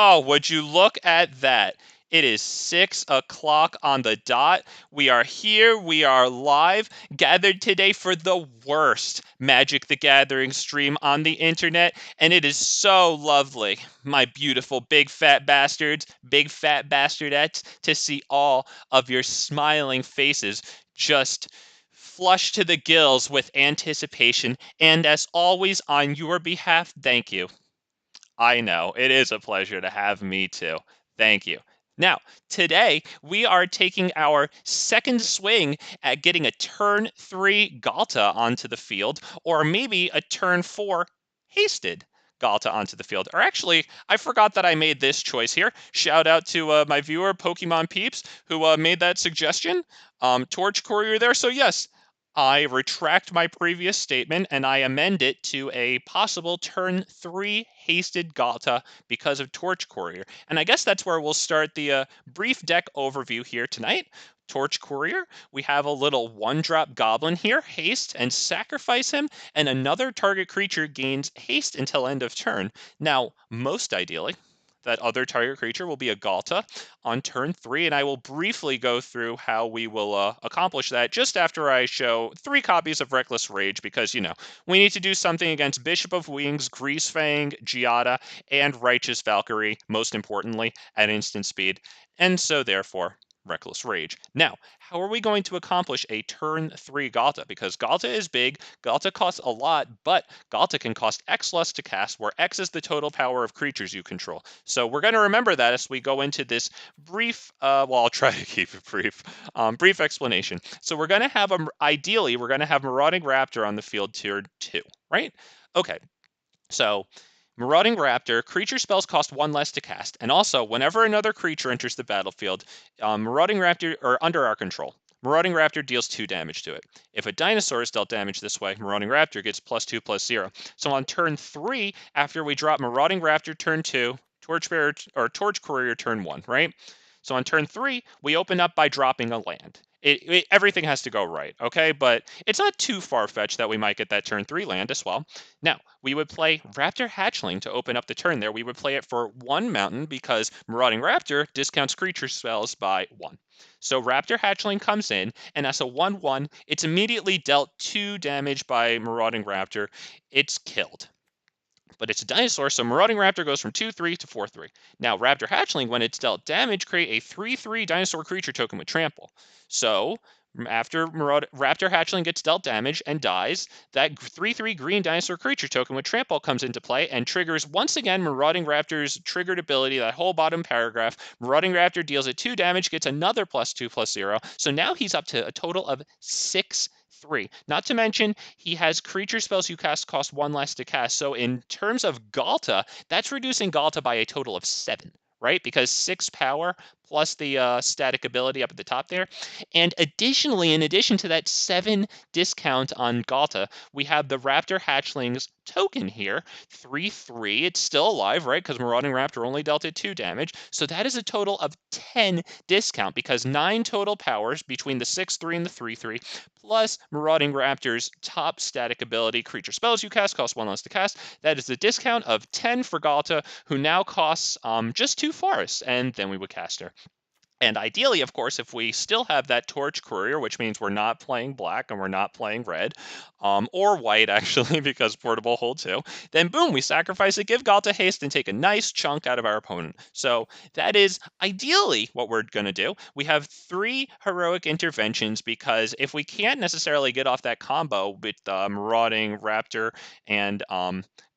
Oh, would you look at that? It is 6 o'clock on the dot. We are here. We are live, gathered today for the worst Magic the Gathering stream on the internet, and it is so lovely, my beautiful big fat bastards, big fat bastardettes, to see all of your smiling faces just flushed to the gills with anticipation. And as always, on your behalf, thank you. I know. It is a pleasure to have me too. Thank you. Now, today we are taking our second swing at getting a turn 3 Ghalta onto the field, or maybe a turn 4 hasted Ghalta onto the field. Or actually, I forgot that I made this choice here. Shout out to my viewer, Pokemon Peeps, who made that suggestion. Torch Courier there. So, yes, I retract my previous statement and I amend it to a possible turn 3 hasted Ghalta because of Torch Courier. And I guess that's where we'll start the brief deck overview here tonight. Torch Courier, we have a little 1-drop goblin here, haste and sacrifice him, and another target creature gains haste until end of turn. Now, most ideally, that other target creature will be a Ghalta on turn 3, and I will briefly go through how we will accomplish that just after I show 3 copies of Reckless Rage, because, you know, we need to do something against Bishop of Wings, Greasefang, Giada, and Righteous Valkyrie, most importantly, at instant speed, and so therefore, Reckless Rage. Now, how are we going to accomplish a turn 3 Ghalta? Because Ghalta is big, Ghalta costs a lot, but Ghalta can cost X less to cast, where X is the total power of creatures you control. So we're going to remember that as we go into this brief, well, I'll try to keep it brief, brief explanation. So we're going to have, ideally, we're going to have Marauding Raptor on the field tier 2, right? Okay, so Marauding Raptor, creature spells cost 1 less to cast. And also, whenever another creature enters the battlefield, Marauding Raptor, or under our control, Marauding Raptor deals 2 damage to it. If a dinosaur is dealt damage this way, Marauding Raptor gets +2/+0. So on turn 3, after we drop Marauding Raptor turn 2, Torch Courier turn 1, right? So on turn 3, we open up by dropping a land. Everything has to go right, okay? But it's not too far-fetched that we might get that turn 3 land as well. Now, we would play Raptor Hatchling to open up the turn there. We would play it for 1 mountain because Marauding Raptor discounts creature spells by 1. So Raptor Hatchling comes in, and as a 1/1, it's immediately dealt 2 damage by Marauding Raptor. It's killed. But it's a dinosaur, so Marauding Raptor goes from 2/3 to 4/3. Now, Raptor Hatchling, when it's dealt damage, create a 3/3 dinosaur creature token with trample. So, after Raptor Hatchling gets dealt damage and dies, that 3/3 green dinosaur creature token with trample comes into play and triggers once again Marauding Raptor's triggered ability, that whole bottom paragraph. Marauding Raptor deals it 2 damage, gets another +2/+0. So now he's up to a total of 6/3. Not to mention, he has creature spells you cast cost 1 less to cast. So in terms of Ghalta, that's reducing Ghalta by a total of 7, right? Because 6 power plus the static ability up at the top there. And additionally, in addition to that 7 discount on Ghalta, we have the Raptor Hatchling's token here, 3/3. It's still alive, right? Because Marauding Raptor only dealt it 2 damage. So that is a total of 10 discount, because 9 total powers between the 6/3 and the 3/3, plus Marauding Raptor's top static ability, creature spells you cast cost 1 less to cast. That is a discount of 10 for Ghalta, who now costs just 2 forests, and then we would cast her. And ideally, of course, if we still have that Torch Courier, which means we're not playing black and we're not playing red, or white, actually, because portable hold too, then boom, we sacrifice it, give Ghalta haste, and take a nice chunk out of our opponent. So that is ideally what we're going to do. We have 3 heroic interventions, because if we can't necessarily get off that combo with Marauding Raptor and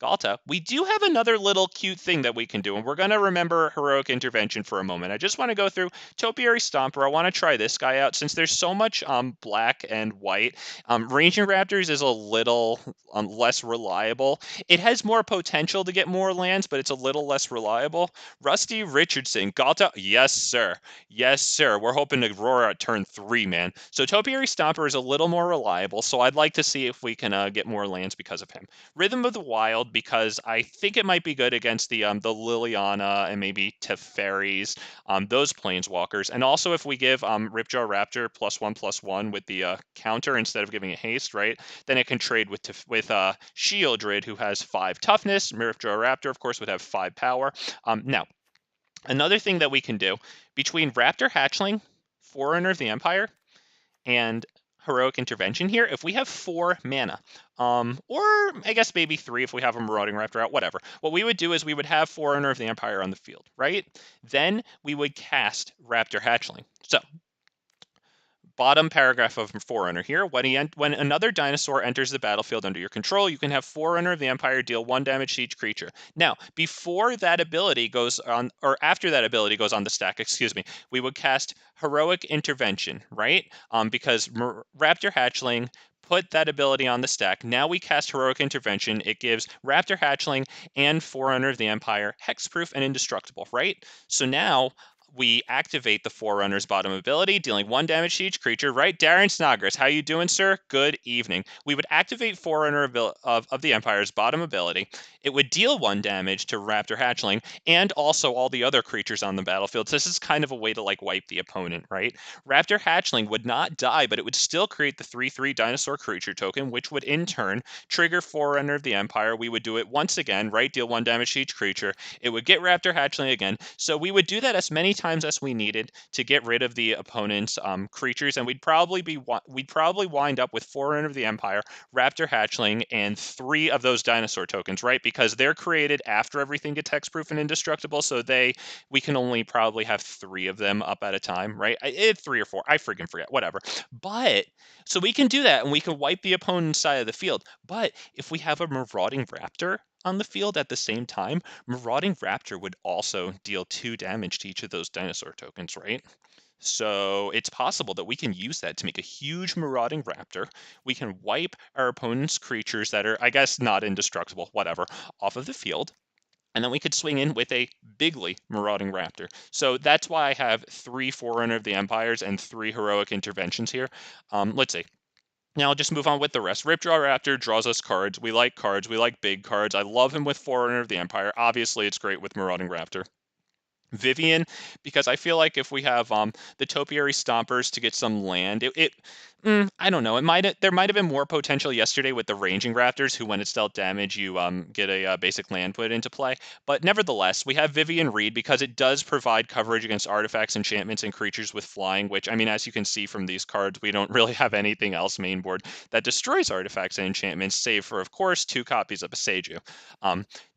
Ghalta, we do have another little cute thing that we can do, and we're going to remember heroic intervention for a moment. I just want to go through Topiary Stomper. I want to try this guy out since there's so much black and white. Ranging Raptors is a little less reliable. It has more potential to get more lands, but it's a little less reliable. Rusty Richardson, Ghalta, yes sir. Yes sir. We're hoping to roar at turn 3, man. So Topiary Stomper is a little more reliable, so I'd like to see if we can get more lands because of him. Rhythm of the Wild, because I think it might be good against the Liliana and maybe Teferis, those planeswalkers. And also if we give Ripjaw Raptor +1/+1 with the counter instead of giving it haste, right? Then it can trade with Shieldred, who has 5 toughness. Ripjaw Raptor, of course, would have 5 power. Now, Another thing that we can do between Raptor Hatchling, Forerunner of the Empire, and Heroic Intervention here, if we have 4 mana, or I guess maybe 3 if we have a Marauding Raptor out, whatever. What we would do is we would have Forerunner of the Empire on the field, right? Then we would cast Raptor Hatchling. So bottom paragraph of Forerunner here. When another dinosaur enters the battlefield under your control, you can have Forerunner of the Empire deal 1 damage to each creature. Now, before that ability goes on, or after that ability goes on the stack, excuse me, we would cast Heroic Intervention, right? Because Raptor Hatchling put that ability on the stack. Now we cast Heroic Intervention. It gives Raptor Hatchling and Forerunner of the Empire hexproof and indestructible, right? So now we activate the Forerunner's bottom ability, dealing 1 damage to each creature, right? Darren Snodgrass, how you doing, sir? Good evening. We would activate Forerunner of the Empire's bottom ability. It would deal 1 damage to Raptor Hatchling and also all the other creatures on the battlefield. So this is kind of a way to like wipe the opponent, right? Raptor Hatchling would not die, but it would still create the 3/3 dinosaur creature token, which would in turn trigger Forerunner of the Empire. We would do it once again, right? Deal 1 damage to each creature. It would get Raptor Hatchling again. So we would do that as many times as we needed to get rid of the opponent's creatures, and we'd probably wind up with Forerunner of the Empire, Raptor Hatchling, and 3 of those dinosaur tokens, right? Because they're created after everything gets hexproof and indestructible, so we can only probably have 3 of them up at a time, right? 3 or 4, I freaking forget, whatever. But so we can do that, and we can wipe the opponent's side of the field. But if we have a Marauding Raptor on the field at the same time, Marauding Raptor would also deal 2 damage to each of those dinosaur tokens, right? So it's possible that we can use that to make a huge Marauding Raptor. We can wipe our opponent's creatures that are, I guess, not indestructible, whatever, off of the field. And then we could swing in with a bigly Marauding Raptor. So that's why I have 3 Forerunner of the Empires and 3 Heroic Interventions here. Let's see. Now I'll just move on with the rest. Ripjaw Raptor draws us cards. We like cards. We like big cards. I love him with Forerunner of the Empire. Obviously, it's great with Marauding Raptor. Vivien, because I feel like if we have the Topiary Stompers to get some land, I don't know. There might have been more potential yesterday with the Ranging Raptors, who when it's dealt damage, you get a basic land put into play. But nevertheless, we have Vivien Reid because it does provide coverage against artifacts, enchantments, and creatures with flying. Which I mean, as you can see from these cards, we don't really have anything else main board that destroys artifacts and enchantments, save for of course 2 copies of Boseiju.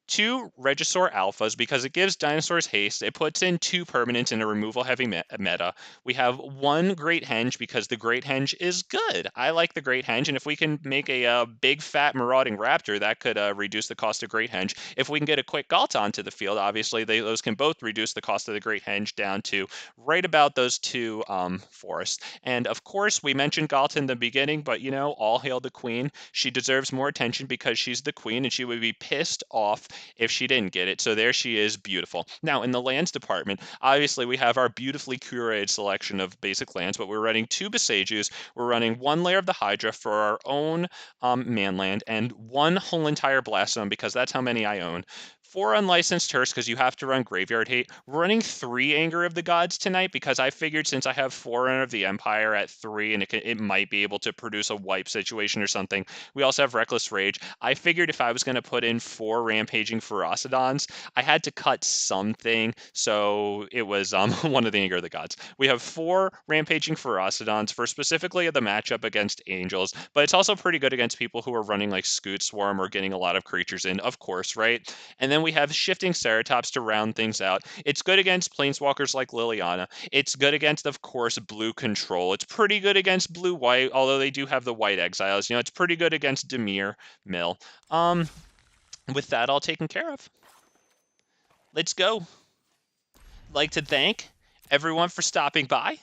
2 Regisaur Alphas because it gives dinosaurs haste. It puts in 2 permanents in a removal heavy meta. We have 1 Great Henge because the Great Henge is good. I like the Great Henge, and if we can make a big fat Marauding Raptor, that could reduce the cost of Great Henge. If we can get a quick Ghalta onto the field, obviously those can both reduce the cost of the Great Henge down to right about those 2 forests. And of course, we mentioned Ghalta in the beginning, but you know, all hail the Queen. She deserves more attention because she's the Queen, and she would be pissed off if she didn't get it. So there she is, beautiful. Now, in the lands department, obviously we have our beautifully curated selection of basic lands, but we're running 2 Boseijus. We're running 1 Lair of the Hydra for our own manland, and 1 whole entire Blast Zone because that's how many I own. 4 unlicensed Turfs because you have to run Graveyard Hate. We're running 3 Anger of the Gods tonight because I figured since I have Forerunner of the Empire at 3 and it might be able to produce a wipe situation or something. We also have Reckless Rage. I figured if I was going to put in 4 Rampaging Ferocidons, I had to cut something, so it was one of the Anger of the Gods. We have 4 Rampaging Ferocidons for specifically the matchup against Angels, but it's also pretty good against people who are running like Scoot Swarm or getting a lot of creatures in, of course, right? And then we have Shifting Ceratops to round things out. It's good against Planeswalkers like Liliana. It's good against, of course, Blue Control. It's pretty good against Blue-White, although they do have the White Exiles. You know, it's pretty good against Dimir Mill. With that all taken care of, let's go. Like to thank everyone for stopping by.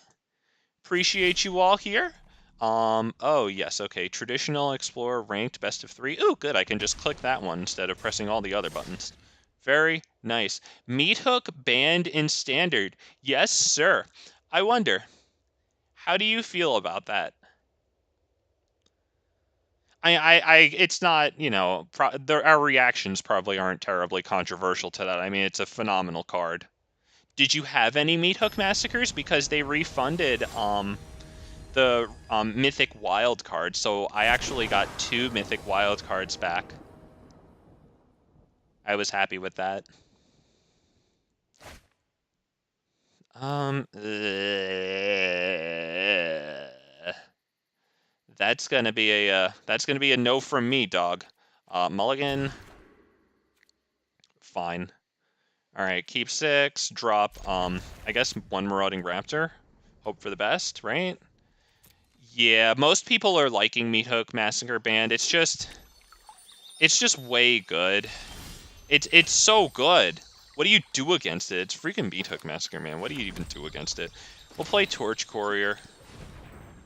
Appreciate you all here. Oh, yes, okay. Traditional Explorer ranked best of 3. Ooh, good. I can just click that one instead of pressing all the other buttons. Very nice. Meat Hook banned in Standard. Yes, sir. I wonder, how do you feel about that? It's not, you know, our reactions probably aren't terribly controversial to that. I mean, it's a phenomenal card. Did you have any Meat Hook Massacres? Because they refunded, the Mythic Wild card, so I actually got 2 Mythic Wild cards back. I was happy with that. That's gonna be a no from me, dog. Mulligan, fine. All right, keep 6, drop. I guess 1 Marauding Raptor. Hope for the best, right? Yeah, most people are liking Meat Hook Massacre Band. It's just way good. It's so good. What do you do against it? It's freaking Meat Hook Massacre, man. What do you even do against it? We'll play Torch Courier.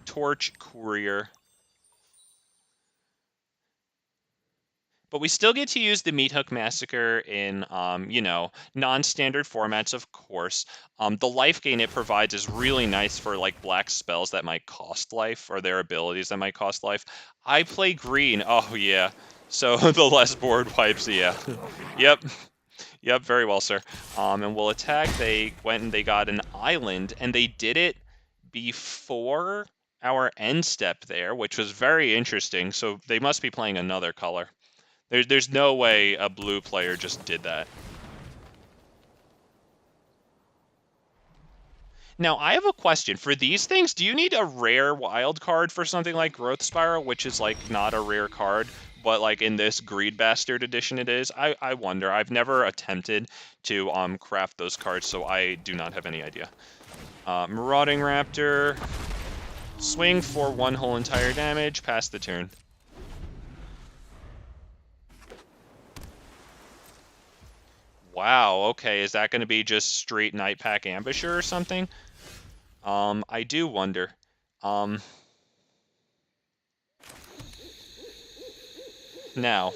Torch Courier. But we still get to use the Meat Hook Massacre in, you know, non-standard formats, of course. The life gain it provides is really nice for, like, black spells that might cost life, or their abilities that might cost life. I play green. Oh, yeah. So the less board wipes, yeah. Yep. Yep, very well, sir. And we'll attack. They went and they got an island, and they did it before our end step there, which was very interesting. So they must be playing another color. There's no way a blue player just did that. Now, I have a question. For these things, do you need a rare wild card for something like Growth Spiral, which is, like, not a rare card, but, like, in this Greed Bastard edition it is? I wonder. I've never attempted to craft those cards, so I do not have any idea. Marauding Raptor. Swing for 1 whole entire damage. Pass the turn. Wow, okay, is that going to be just straight Night Pack Ambusher or something? I do wonder. Now,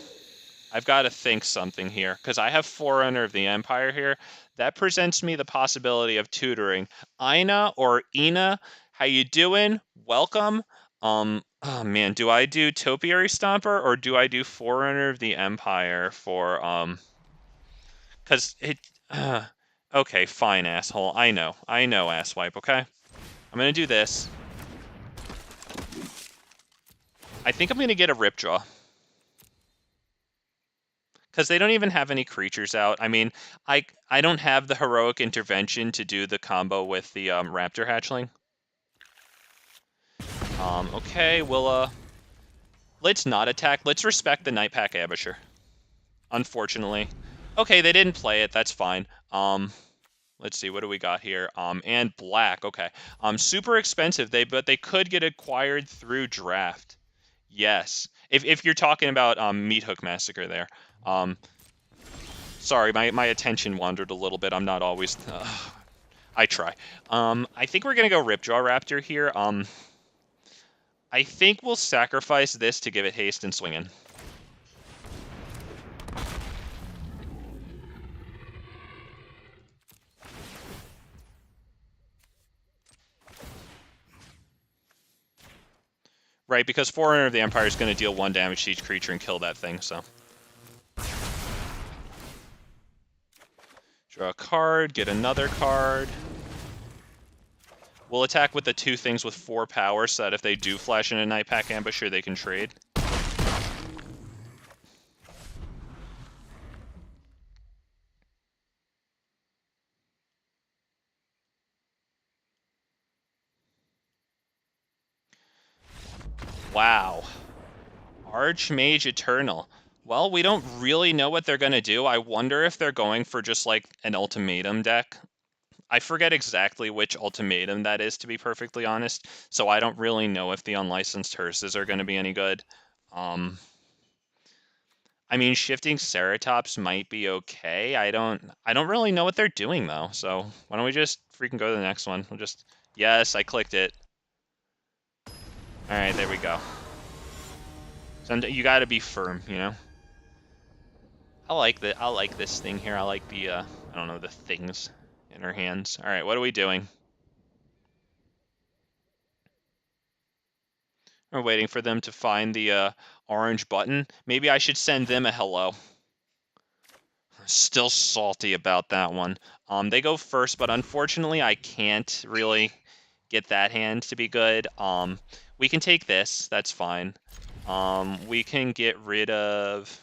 I've got to think something here, because I have Forerunner of the Empire here. That presents me the possibility of tutoring. Ina or Ina, how you doing? Welcome. Oh man, do I do Topiary Stomper or do I do Forerunner of the Empire for, because it, okay, fine, asshole. I know, asswipe, okay? I'm gonna do this. I think I'm gonna get a Ripjaw. Because they don't even have any creatures out. I mean, I don't have the heroic intervention to do the combo with the Raptor Hatchling. Okay, we'll let's not attack. Let's respect the Night Pack Ambusher. Unfortunately. Okay, they didn't play it. That's fine. Let's see, what do we got here? And black. Okay. Super expensive. But they could get acquired through draft. Yes. If you're talking about Meat Hook Massacre there. Sorry, my attention wandered a little bit. I'm not always... I try. I think we're going to go Ripjaw Raptor here. I think we'll sacrifice this to give it haste and swing in. Right, because Forerunner of the Empire is going to deal 1 damage to each creature and kill that thing, so... Draw a card, get another card. We'll attack with the 2 things with 4 power so that if they do flash in a Night Pack Ambusher, they can trade. Wow. Archmage Eternal. Well, we don't really know what they're going to do. I wonder if they're going for just, like, an ultimatum deck. I forget exactly which ultimatum that is, to be perfectly honest, so I don't really know if the unlicensed hearses are going to be any good. I mean, Shifting Ceratops might be okay. I don't really know what they're doing, though, so why don't we just freaking go to the next one? We'll just... Yes, I clicked it. Alright, there we go. You gotta be firm, you know? I like this thing here. I like the, I don't know, the things in her hands. Alright, what are we doing? We're waiting for them to find the orange button. Maybe I should send them a hello. Still salty about that one. They go first, but unfortunately I can't really get that hand to be good. We can take this. That's fine. We can get rid of...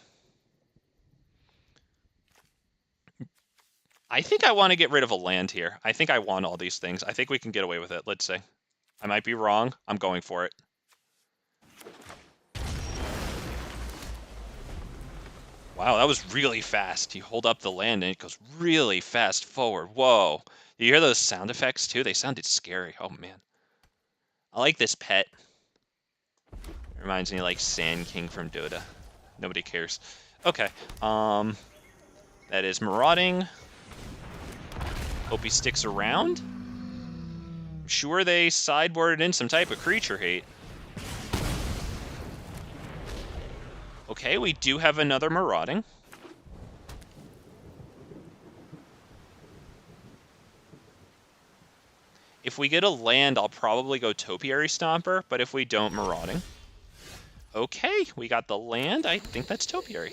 I think I want to get rid of a land here. I think I want all these things. I think we can get away with it. Let's see. I might be wrong. I'm going for it. Wow, that was really fast. You hold up the land and it goes really fast forward. Whoa. You hear those sound effects too? They sounded scary. Oh, man. I like this pet. It reminds me of like Sand King from Dota. Nobody cares. Okay. That is Marauding. Hope he sticks around. I'm sure they sideboarded in some type of creature hate. Okay, we do have another Marauding. If we get a land, I'll probably go Topiary Stomper, but if we don't, Marauding. Okay, we got the land. I think that's Topiary.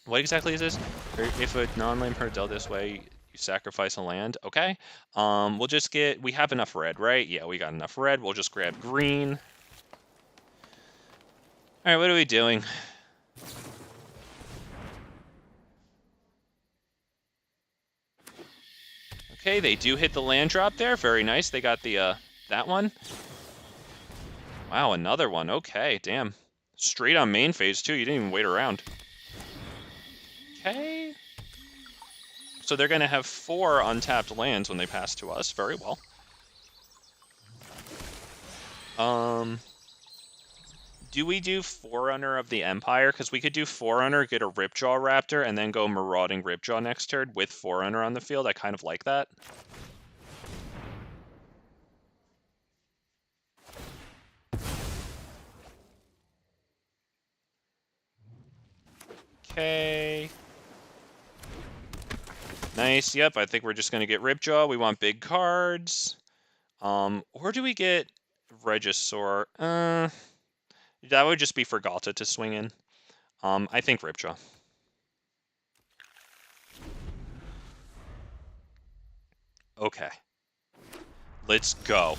What exactly is this? If a non-land permanent dealt this way, you sacrifice a land. Okay. We'll just get... We have enough red, right? Yeah, we got enough red. We'll just grab green. All right, what are we doing? Okay, they do hit the land drop there. Very nice. They got the that one. Wow, another one. Okay, damn. Straight on main phase, too. You didn't even wait around. Okay. So they're going to have 4 untapped lands when they pass to us. Very well. Do we do Forerunner of the Empire? Because we could do Forerunner, get a Ripjaw Raptor, and then go Marauding Ripjaw next turn with Forerunner on the field. I kind of like that. Okay. Nice. Yep, I think we're just going to get Ripjaw. We want big cards. Or do we get Regisaur? That would just be for Ghalta to swing in. I think Ripjaw. Okay. Let's go.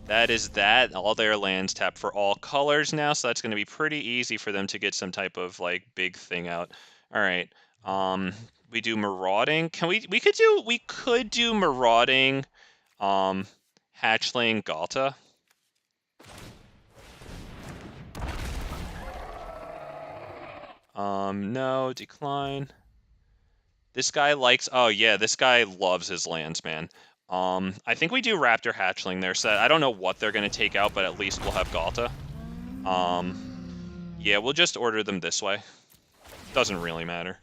That is that. All their lands tap for all colors now, so that's going to be pretty easy for them to get some type of, like, big thing out. All right. We do Marauding. We could do Marauding, Hatchling, Ghalta. No, decline. This guy likes... Oh, yeah, this guy loves his lands, man. I think we do Raptor Hatchling there. So I don't know what they're going to take out, but at least we'll have Ghalta. Yeah, we'll just order them this way. Doesn't really matter.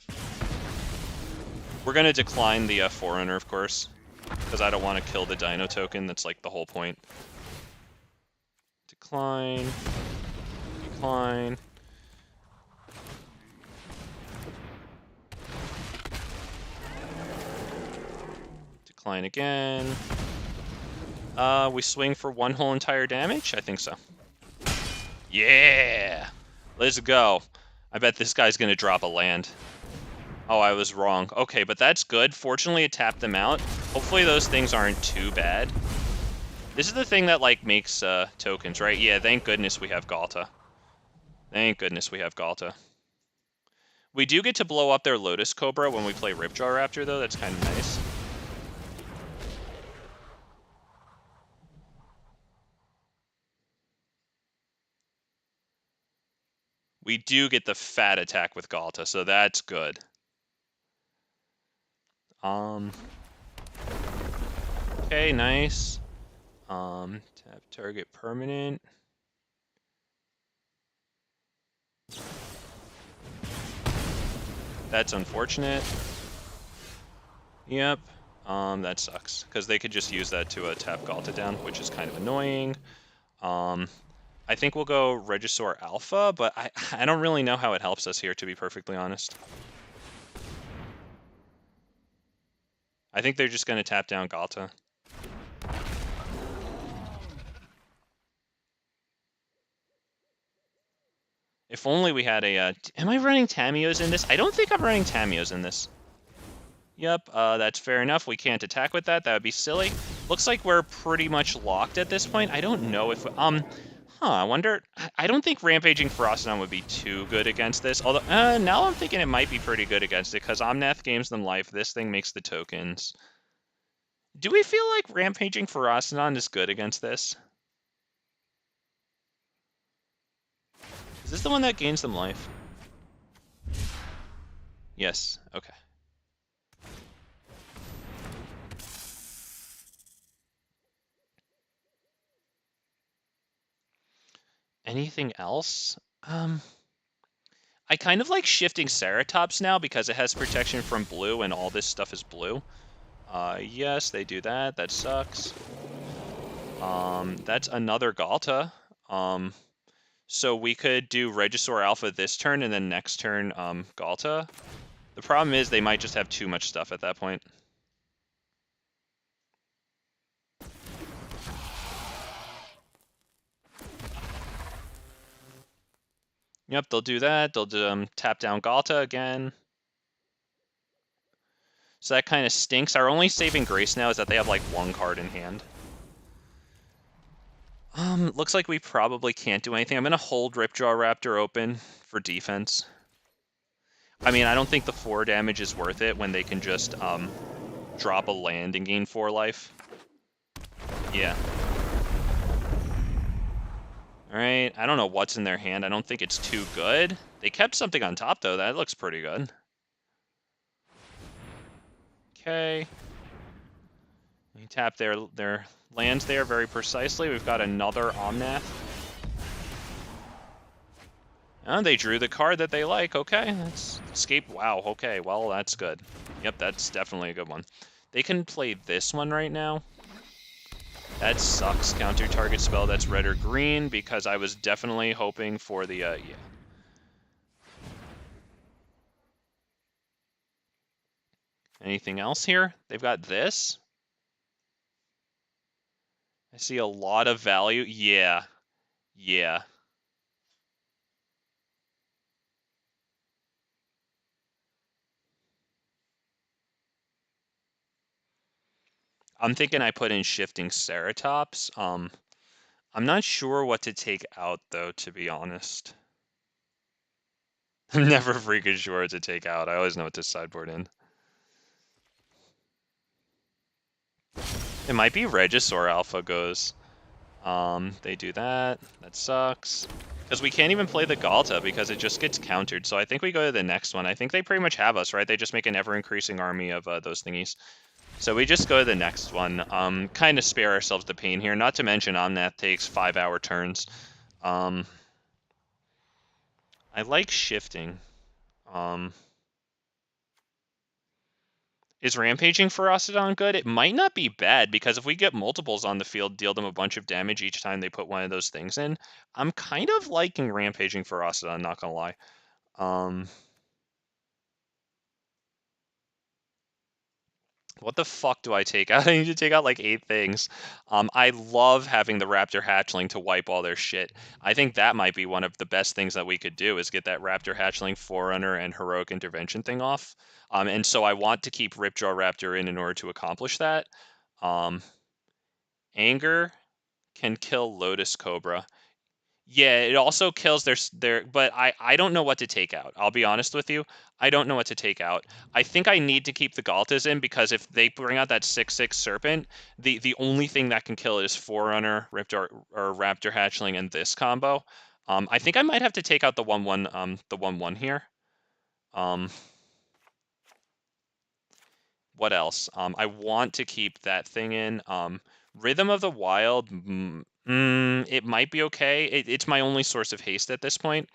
We're going to decline the Forerunner, of course, because I don't want to kill the Dino token. That's like the whole point. Decline. Decline. Decline again. We swing for 1 whole entire damage? I think so. Yeah! Let's go. I bet this guy's going to drop a land. Oh, I was wrong. Okay, but that's good. Fortunately, it tapped them out. Hopefully those things aren't too bad. This is the thing that, like, makes tokens, right? Yeah, thank goodness we have Ghalta. Thank goodness we have Ghalta. We do get to blow up their Lotus Cobra when we play Ripjaw Raptor, though. That's kind of nice. We do get the fat attack with Ghalta, so that's good. Okay, nice. Tap target permanent. That's unfortunate. Yep. That sucks, because they could just use that to tap Ghalta down, which is kind of annoying. I think we'll go Regisaur Alpha, but I don't really know how it helps us here, to be perfectly honest. I think they're just going to tap down Ghalta. If only we had a... am I running Tamios in this? I don't think I'm running Tamios in this. Yep, that's fair enough. We can't attack with that. That would be silly. Looks like we're pretty much locked at this point. I don't know if... Huh, I wonder... I don't think Rampaging Ferocidon would be too good against this. Although, now I'm thinking it might be pretty good against it, because Omnath gains them life. This thing makes the tokens. Do we feel like Rampaging Ferocidon is good against this? Is this the one that gains them life? Yes, okay. Anything else? I kind of like Shifting Ceratops now because it has protection from blue and all this stuff is blue. Yes, they do that. That sucks. That's another Ghalta. So we could do Regisaur Alpha this turn and then next turn, Ghalta. The problem is they might just have too much stuff at that point. Yep, they'll do that. They'll do, tap down Ghalta again. So that kind of stinks. Our only saving grace now is that they have like one card in hand. Looks like we probably can't do anything. I'm gonna hold Ripjaw Raptor open for defense. I mean, I don't think the 4 damage is worth it when they can just drop a land and gain 4 life. Yeah. Alright, I don't know what's in their hand. I don't think it's too good. They kept something on top, though. That looks pretty good. Okay. We tap their lands there very precisely. We've got another Omnath. Oh, they drew the card that they like. Okay, that's escape. Wow, okay, well, that's good. Yep, that's definitely a good one. They can play this one right now. That sucks. Counter target spell that's red or green, because I was definitely hoping for the, yeah. Anything else here? They've got this. I see a lot of value. Yeah. Yeah. I'm thinking I put in Shifting Ceratops. I'm not sure what to take out, though, to be honest. I'm never freaking sure what to take out. I always know what to sideboard in. It might be Regisaur Alpha goes. They do that. That sucks. Because we can't even play the Ghalta because it just gets countered. So I think we go to the next one. I think they pretty much have us, right? They just make an ever-increasing army of those thingies. So we just go to the next one. Kind of spare ourselves the pain here. Not to mention Omnath takes 5-hour turns. I like shifting. Is Rampaging Ferocidon good? It might not be bad, because if we get multiples on the field, deal them a bunch of damage each time they put one of those things in. I'm kind of liking Rampaging Ferocidon, not gonna lie. What the fuck do I take out? I need to take out like 8 things. I love having the Raptor Hatchling to wipe all their shit. I think that might be one of the best things that we could do, is get that Raptor Hatchling, Forerunner, and Heroic Intervention thing off. And so I want to keep Ripjaw Raptor in order to accomplish that. Anger can kill Lotus Cobra. Yeah, it also kills their but I don't know what to take out. I'll be honest with you. I don't know what to take out. I think I need to keep the Ghaltas in, because if they bring out that 6/6 Serpent, the only thing that can kill it is Forerunner, Raptor, or Raptor Hatchling, and this combo. I think I might have to take out the 1/1 here. What else? I want to keep that thing in. Rhythm of the Wild, it might be okay. It's my only source of haste at this point.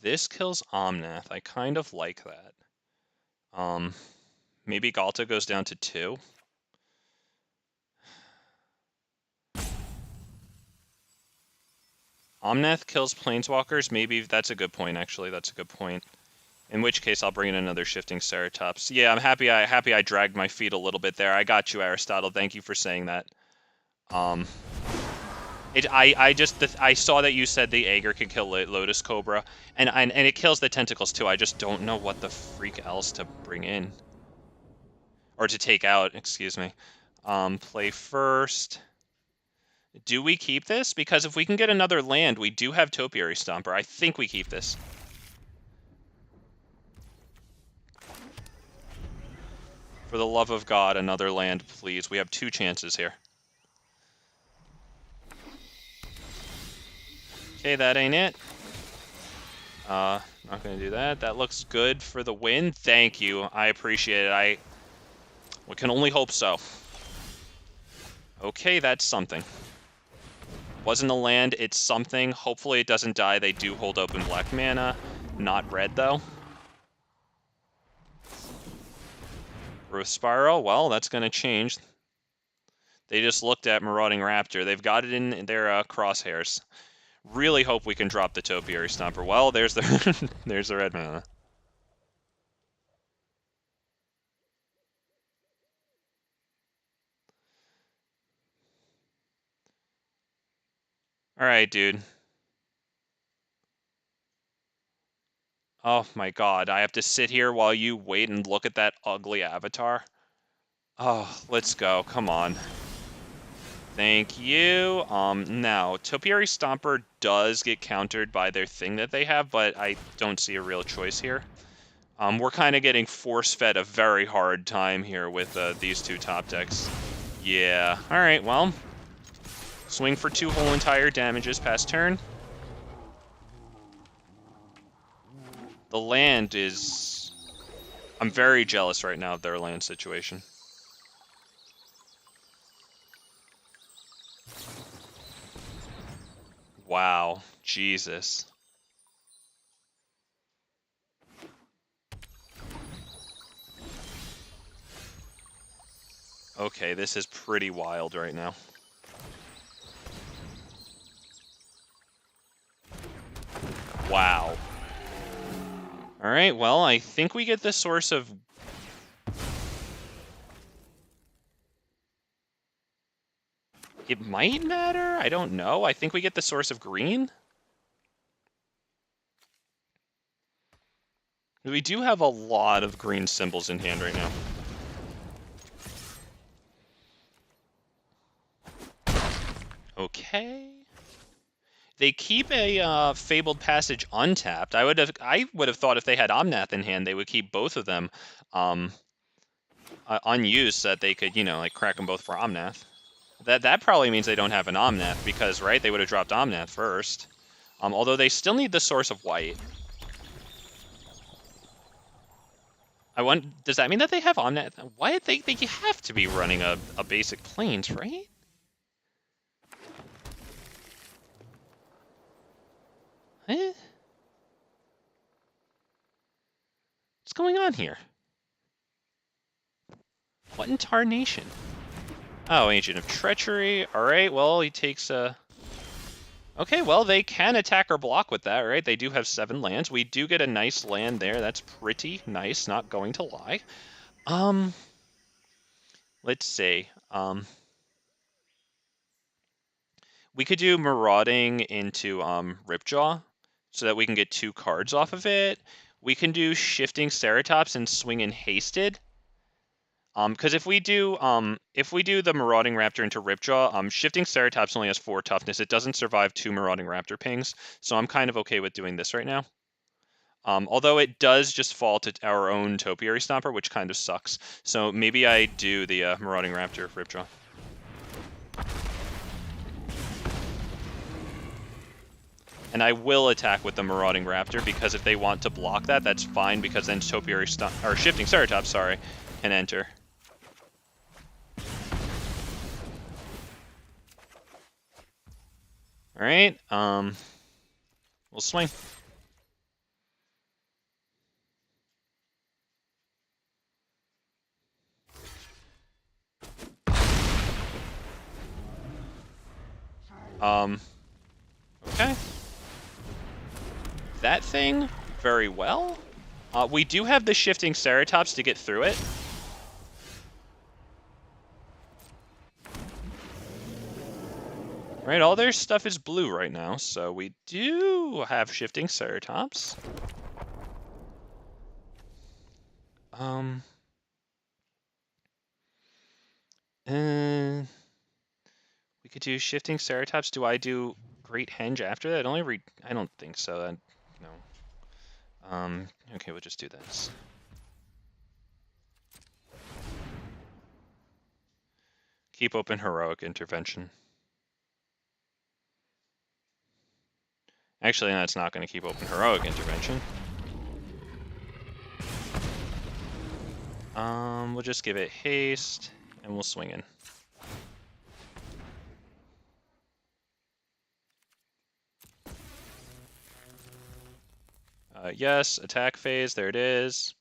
This kills Omnath. I kind of like that. Maybe Ghalta goes down to 2. Omnath kills Planeswalkers. Maybe that's a good point, actually. That's a good point. In which case, I'll bring in another Shifting Ceratops. Yeah, I'm happy I dragged my feet a little bit there. I got you, Aristotle. Thank you for saying that. I saw that you said the Aegir can kill Lotus Cobra, and it kills the tentacles too. I just don't know what the freak else to bring in. Or to take out, excuse me. Play first. Do we keep this? Because if we can get another land, we do have Topiary Stomper. I think we keep this. For the love of God, another land, please. We have 2 chances here. Okay, that ain't it. Not gonna do that. That looks good for the win. Thank you. I appreciate it. We can only hope so. Okay, that's something. Wasn't a land, it's something. Hopefully it doesn't die. They do hold open black mana. Not red, though. Growth Spiral, well, that's going to change. They just looked at Marauding Raptor. They've got it in their crosshairs. Really hope we can drop the Topiary Stomper. Well, there's the there's the red mana. All right, dude. Oh my God, I have to sit here while you wait and look at that ugly avatar. Oh, let's go. Come on. Thank you. Now, Topiary Stomper does get countered by their thing that they have, but I don't see a real choice here. We're kind of getting force-fed a very hard time here with these 2 top decks. Yeah. All right, well. Swing for 2 whole entire damages past turn. The land is... I'm very jealous right now of their land situation. Wow. Jesus. Okay, this is pretty wild right now. Wow. Alright, well, I think we get the source of... It might matter? I don't know. I think we get the source of green? We do have a lot of green symbols in hand right now. Okay. They keep a Fabled Passage untapped. I would have thought if they had Omnath in hand, they would keep both of them unused so that they could, you know, like crack them both for Omnath. That probably means they don't have an Omnath because, right, they would have dropped Omnath first. Although they still need the source of white. Does that mean that they have Omnath? What? They have to be running a basic Plains, right? Eh? What's going on here? What in tarnation? Oh, Agent of Treachery. Alright, well, he takes a... Okay, well, they can attack or block with that, right? They do have 7 lands. We do get a nice land there. That's pretty nice, not going to lie. Let's see. We could do Marauding into Ripjaw so that we can get 2 cards off of it. We can do Shifting Ceratops and swing in Hasted. Because if we do the Marauding Raptor into Ripjaw, Shifting Ceratops only has 4 toughness. It doesn't survive 2 Marauding Raptor pings, so I'm kind of okay with doing this right now. Although it does just fall to our own Topiary Stomper, which kind of sucks. So maybe I do the Marauding Raptor Ripjaw. And I will attack with the Marauding Raptor, because if they want to block that, that's fine, because then Topiary Stomper, or Shifting Ceratops, sorry, can enter. Alright, we'll swing. Okay. That thing, very well. We do have the Shifting Ceratops to get through it. Right, all their stuff is blue right now, so we do have Shifting Ceratops. We could do Shifting Ceratops. Do I do Great Henge after that? I don't think so. No. Okay, we'll just do this. Keep open Heroic Intervention. Actually, no, it's not going to keep open Heroic Intervention. We'll just give it haste, and we'll swing in. Yes, attack phase, there it is.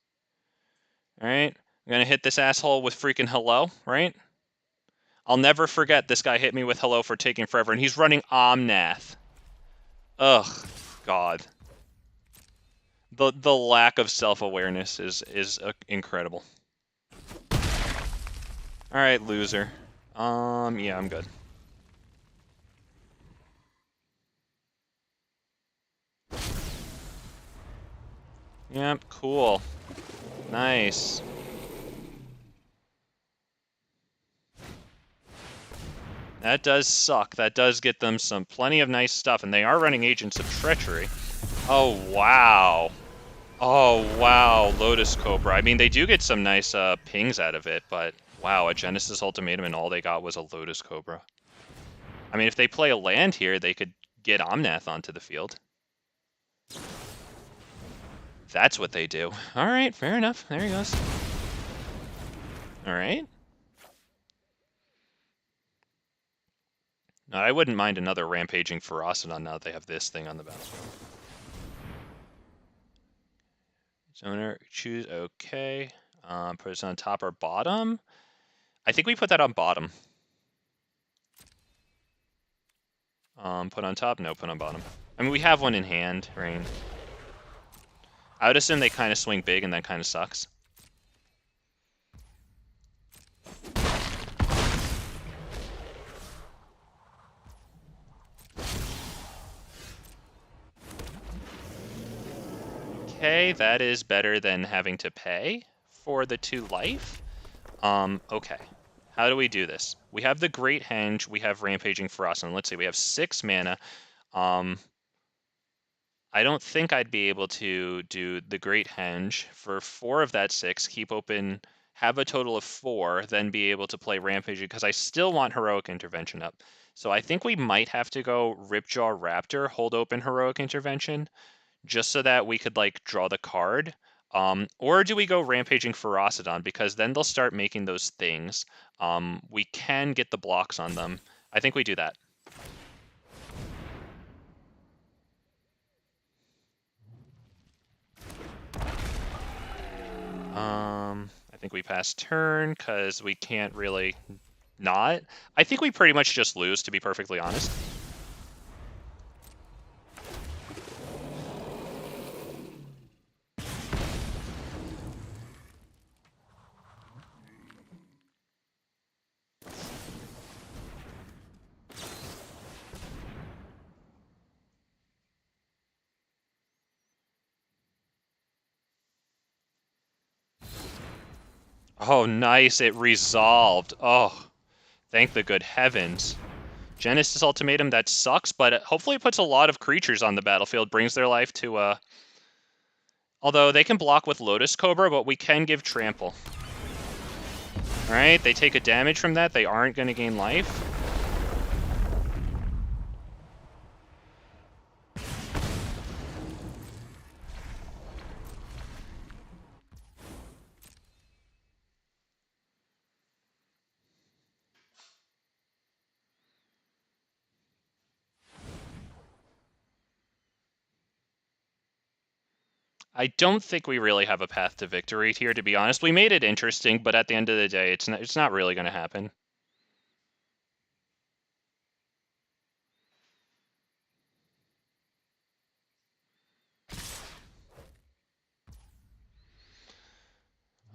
Alright, I'm gonna hit this asshole with freaking hello, right? I'll never forget this guy hit me with hello for taking forever, and he's running Omnath. Ugh, God. The lack of self-awareness is incredible. Alright, loser. Yeah, I'm good. Yep, cool. Nice. That does suck. That does get them plenty of nice stuff, and they are running Agents of Treachery. Oh, wow. Oh, wow, Lotus Cobra. I mean, they do get some nice pings out of it, but wow, a Genesis Ultimatum and all they got was a Lotus Cobra. I mean, if they play a land here, they could get Omnath onto the field. That's what they do. All right, fair enough. There he goes. All right. Now, I wouldn't mind another Rampaging Ferocidon now that they have this thing on the battlefield. Zoner, choose, okay. Put this on top or bottom? I think we put that on bottom. Put on top? No, put on bottom. I mean, we have one in hand, right? I would assume they kind of swing big and that kind of sucks. Okay, that is better than having to pay for the 2 life. Okay. How do we do this? We have the Great Henge, we have Rampaging Ferocidon. Let's see, we have 6 mana. I don't think I'd be able to do the Great Henge for 4 of that 6, keep open, have a total of 4, then be able to play Rampaging, because I still want Heroic Intervention up. So I think we might have to go Ripjaw Raptor, hold open Heroic Intervention, just so that we could, like, draw the card. Or do we go Rampaging Ferocidon? Because then they'll start making those things. We can get the blocks on them. I think we do that. I think we pass turn, because we can't really not. I think we pretty much just lose, to be perfectly honest. Oh, nice. It resolved. Oh, thank the good heavens. Genesis Ultimatum, that sucks, but hopefully it puts a lot of creatures on the battlefield, brings their life to, although they can block with Lotus Cobra, but we can give Trample. Alright, they take a damage from that. They aren't going to gain life. I don't think we really have a path to victory here, to be honest. We made it interesting, but at the end of the day, it's not really going to happen.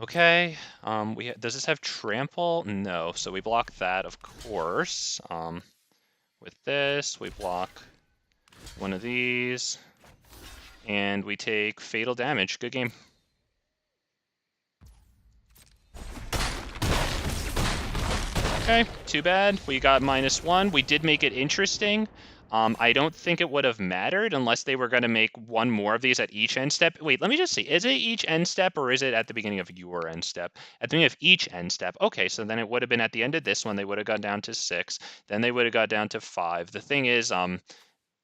Okay, does this have trample? No, so we block that, of course. With this, we block one of these, and we take fatal damage. Good game. Okay, too bad. We got -1. We did make it interesting. I don't think it would have mattered unless they were going to make one more of these at each end step. Wait, let me just see. Is it each end step or is it at the beginning of your end step? At the beginning of each end step. Okay, so then it would have been at the end of this one. They would have gone down to 6. Then they would have got down to 5. The thing is, oh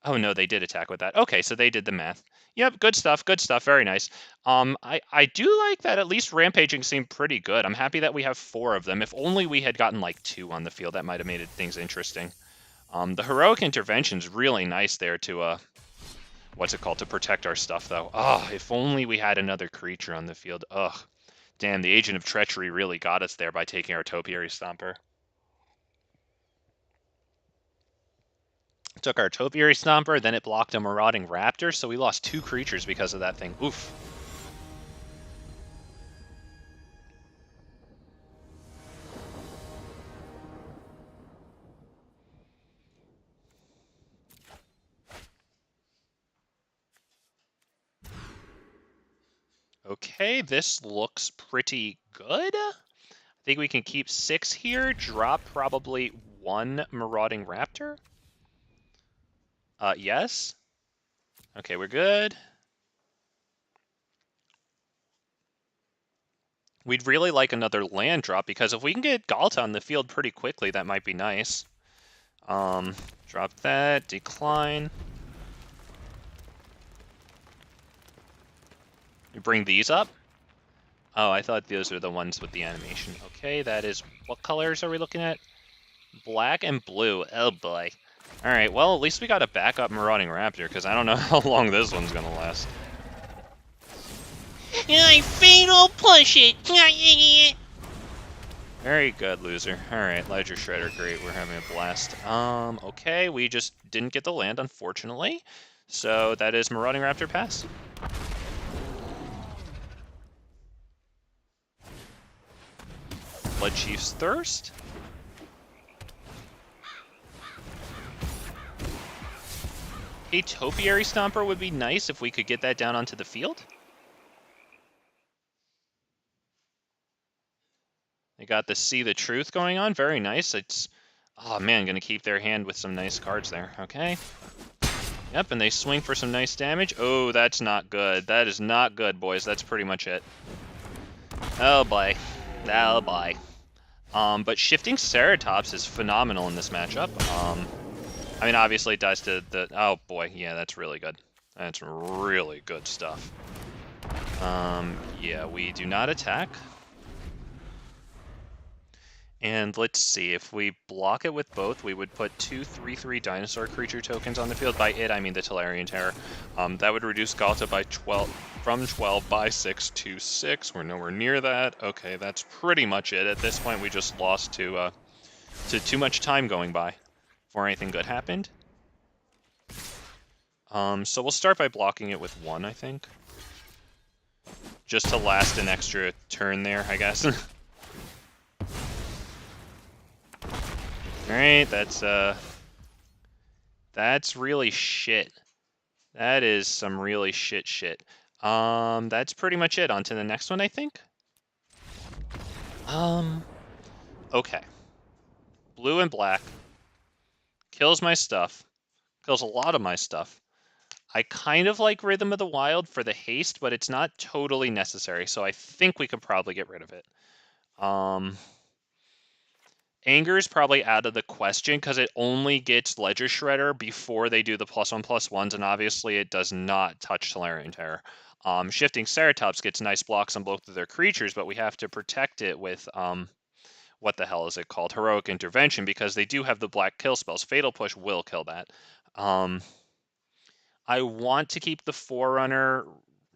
no, they did attack with that. Okay, so they did the math. Yep, good stuff, good stuff. Very nice. I do like that at least rampaging seemed pretty good. I'm happy that we have 4 of them. If only we had gotten like 2 on the field, that might have made things interesting. The heroic intervention's really nice there to what's it called, to protect our stuff though. Oh, if only we had another creature on the field. Ugh. Damn, the Agent of Treachery really got us there by taking our Topiary Stomper. Took our Topiary Stomper, then it blocked a Marauding Raptor, so we lost 2 creatures because of that thing. Oof. Okay, this looks pretty good. I think we can keep 6 here, drop probably 1 Marauding Raptor. Yes. Okay, we're good. We'd really like another land drop, because if we can get Ghalta on the field pretty quickly, that might be nice. Drop that, decline. You bring these up? Oh, I thought those were the ones with the animation. Okay, that is... What colors are we looking at? Black and blue. Oh, boy. Alright, well, at least we got a backup Marauding Raptor, because I don't know how long this one's gonna last. I fatal push it! Idiot! Very good, loser. Alright, Ledger Shredder, great. We're having a blast. Okay, we just didn't get the land, unfortunately. So that is Marauding Raptor pass. Blood Chief's Thirst. A Topiary Stomper would be nice if we could get that down onto the field. They got the See the Truth going on. Very nice. It's... Oh, man, gonna keep their hand with some nice cards there. Okay. Yep, and they swing for some nice damage. Oh, that's not good. That is not good, boys. That's pretty much it. Oh, boy. Oh, boy. But Shifting Ceratops is phenomenal in this matchup. I mean, obviously it dies to the... Oh, boy. Yeah, that's really good. That's really good stuff. Yeah, we do not attack. And let's see, if we block it with both, we would put 2 3/3 dinosaur creature tokens on the field. By it, I mean the Tolarian Terror. That would reduce Ghalta by 12, from 12 by 6 to 6. We're nowhere near that. Okay, that's pretty much it. At this point, we just lost to too much time going by before anything good happened. So we'll start by blocking it with 1, I think. Just to last an extra turn there, I guess. Alright, that's really shit. That is some really shit. That's pretty much it. On to the next one, I think. Okay. Blue and black. Kills my stuff. Kills a lot of my stuff. I kind of like Rhythm of the Wild for the haste, but it's not totally necessary, so I think we could probably get rid of it. Anger is probably out of the question because it only gets Ledger Shredder before they do the +1/+1s, and obviously it does not touch Tolarian Terror. Shifting Ceratops gets nice blocks on both of their creatures, but we have to protect it with, what the hell is it called? Heroic Intervention, because they do have the black kill spells. Fatal Push will kill that. I want to keep the Forerunner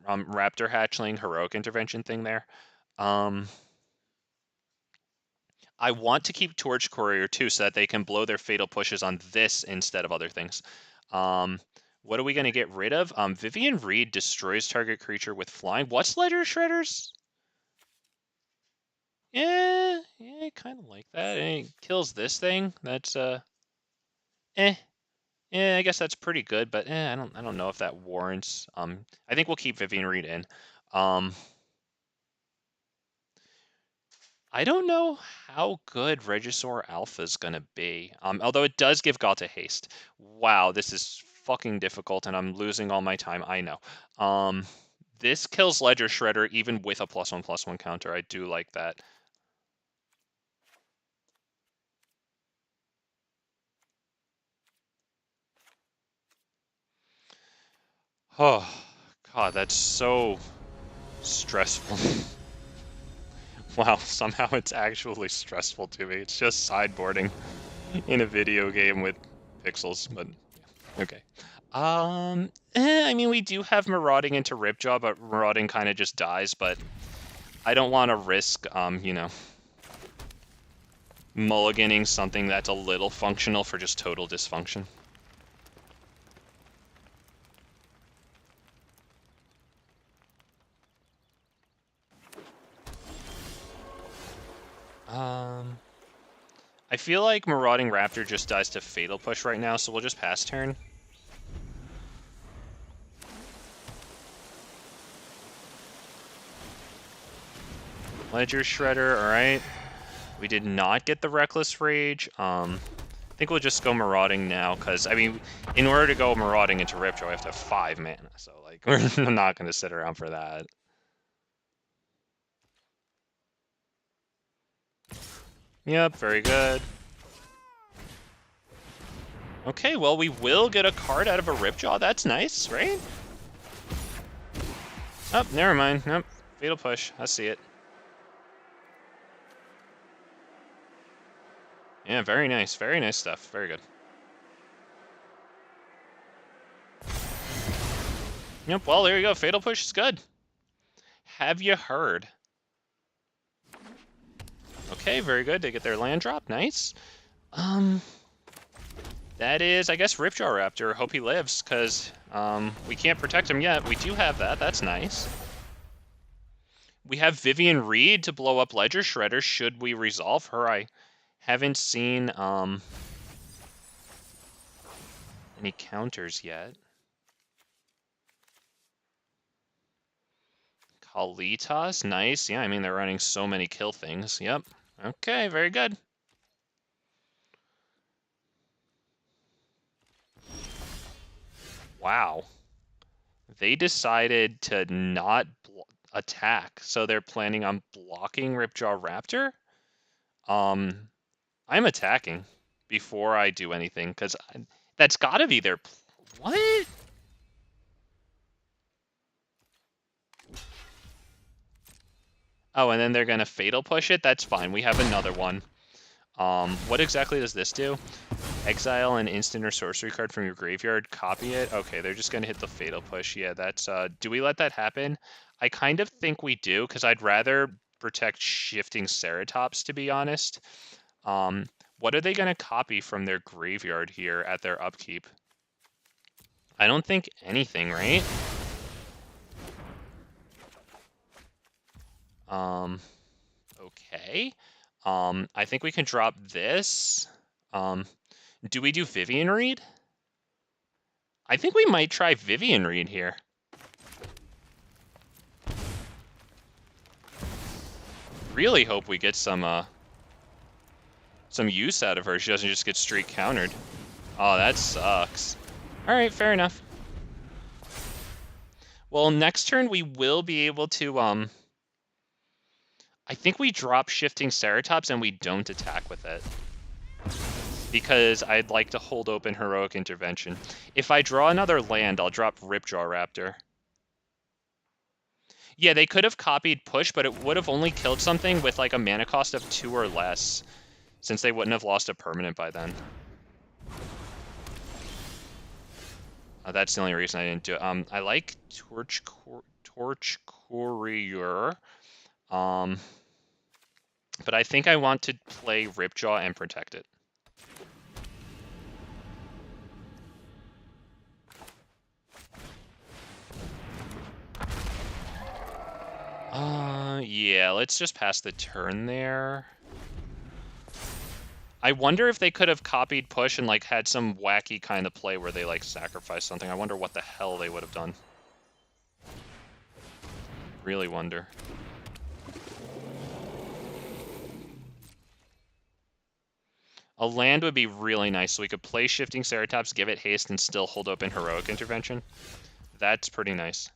Raptor Hatchling Heroic Intervention thing there. I want to keep Torch Courier too, so that they can blow their fatal pushes on this instead of other things. What are we going to get rid of? Vivien Reid destroys target creature with flying. What's Ledger Shredder's? Yeah, I kind of like that. And it kills this thing. That's eh. Yeah, I guess that's pretty good, but I don't know if that warrants. I think we'll keep Vivien Reid in. I don't know how good Regisaur Alpha is gonna be. Although it does give Ghalta haste. Wow, this is fucking difficult, and I'm losing all my time. I know. This kills Ledger Shredder even with a +1/+1 counter. I do like that. Oh, God, that's so stressful. Wow, somehow it's actually stressful to me. It's just sideboarding in a video game with pixels, but okay. I mean, we do have Marauding into Ripjaw, but Marauding kind of just dies, but I don't want to risk, you know, mulliganing something that's a little functional for just total dysfunction. I feel like Marauding Raptor just dies to Fatal Push right now, so we'll just pass turn. Ledger Shredder, alright. We did not get the Reckless Rage. I think we'll just go Marauding now, because, I mean, in order to go Marauding into Ripjaw, we have to have 5 mana, so, like, we're not going to sit around for that. Yep, very good. Okay, well, we will get a card out of a Ripjaw. That's nice, right? Oh, never mind. Nope. Fatal Push. I see it. Yeah, very nice. Very nice stuff. Very good. Yep, well, there you go. Fatal Push is good. Have you heard? Okay, very good. They get their land drop. Nice. That is, I guess, Ripjaw Raptor. Hope he lives, because we can't protect him yet. We do have that. That's nice. We have Vivien Reid to blow up Ledger Shredder should we resolve her. I haven't seen any counters yet. Kalitas, nice. Yeah, I mean, they're running so many kill things. Yep. Okay, very good. Wow. They decided to not attack, so they're planning on blocking Ripjaw Raptor? I'm attacking before I do anything, because that's gotta be their... What? Oh, and then they're gonna Fatal Push it? That's fine. We have another one. What exactly does this do? Exile an instant or sorcery card from your graveyard, copy it. Okay, they're just gonna hit the Fatal Push. Yeah, that's, do we let that happen? I kind of think we do, because I'd rather protect Shifting Ceratops, to be honest. What are they gonna copy from their graveyard here at their upkeep? I don't think anything, right? Okay. I think we can drop this. Do we do Vivien Reid? I think we might try Vivien Reid here. Really hope we get some use out of her. She doesn't just get straight countered. Oh, that sucks. All right, fair enough. Well, next turn we will be able to, I think we drop Shifting Ceratops and we don't attack with it, because I'd like to hold open Heroic Intervention. If I draw another land, I'll drop Ripjaw Raptor. Yeah, they could have copied Push, but it would have only killed something with like a mana cost of 2 or less, since they wouldn't have lost a permanent by then. That's the only reason I didn't do it. I like Torch Courier. But I think I want to play Ripjaw and protect it. Yeah, let's just pass the turn there. I wonder if they could have copied push and like had some wacky kind of play where they like sacrifice something. I wonder what the hell they would have done. Really wonder. A land would be really nice, so we could play Shifting Ceratops, give it haste, and still hold open Heroic Intervention. That's pretty nice.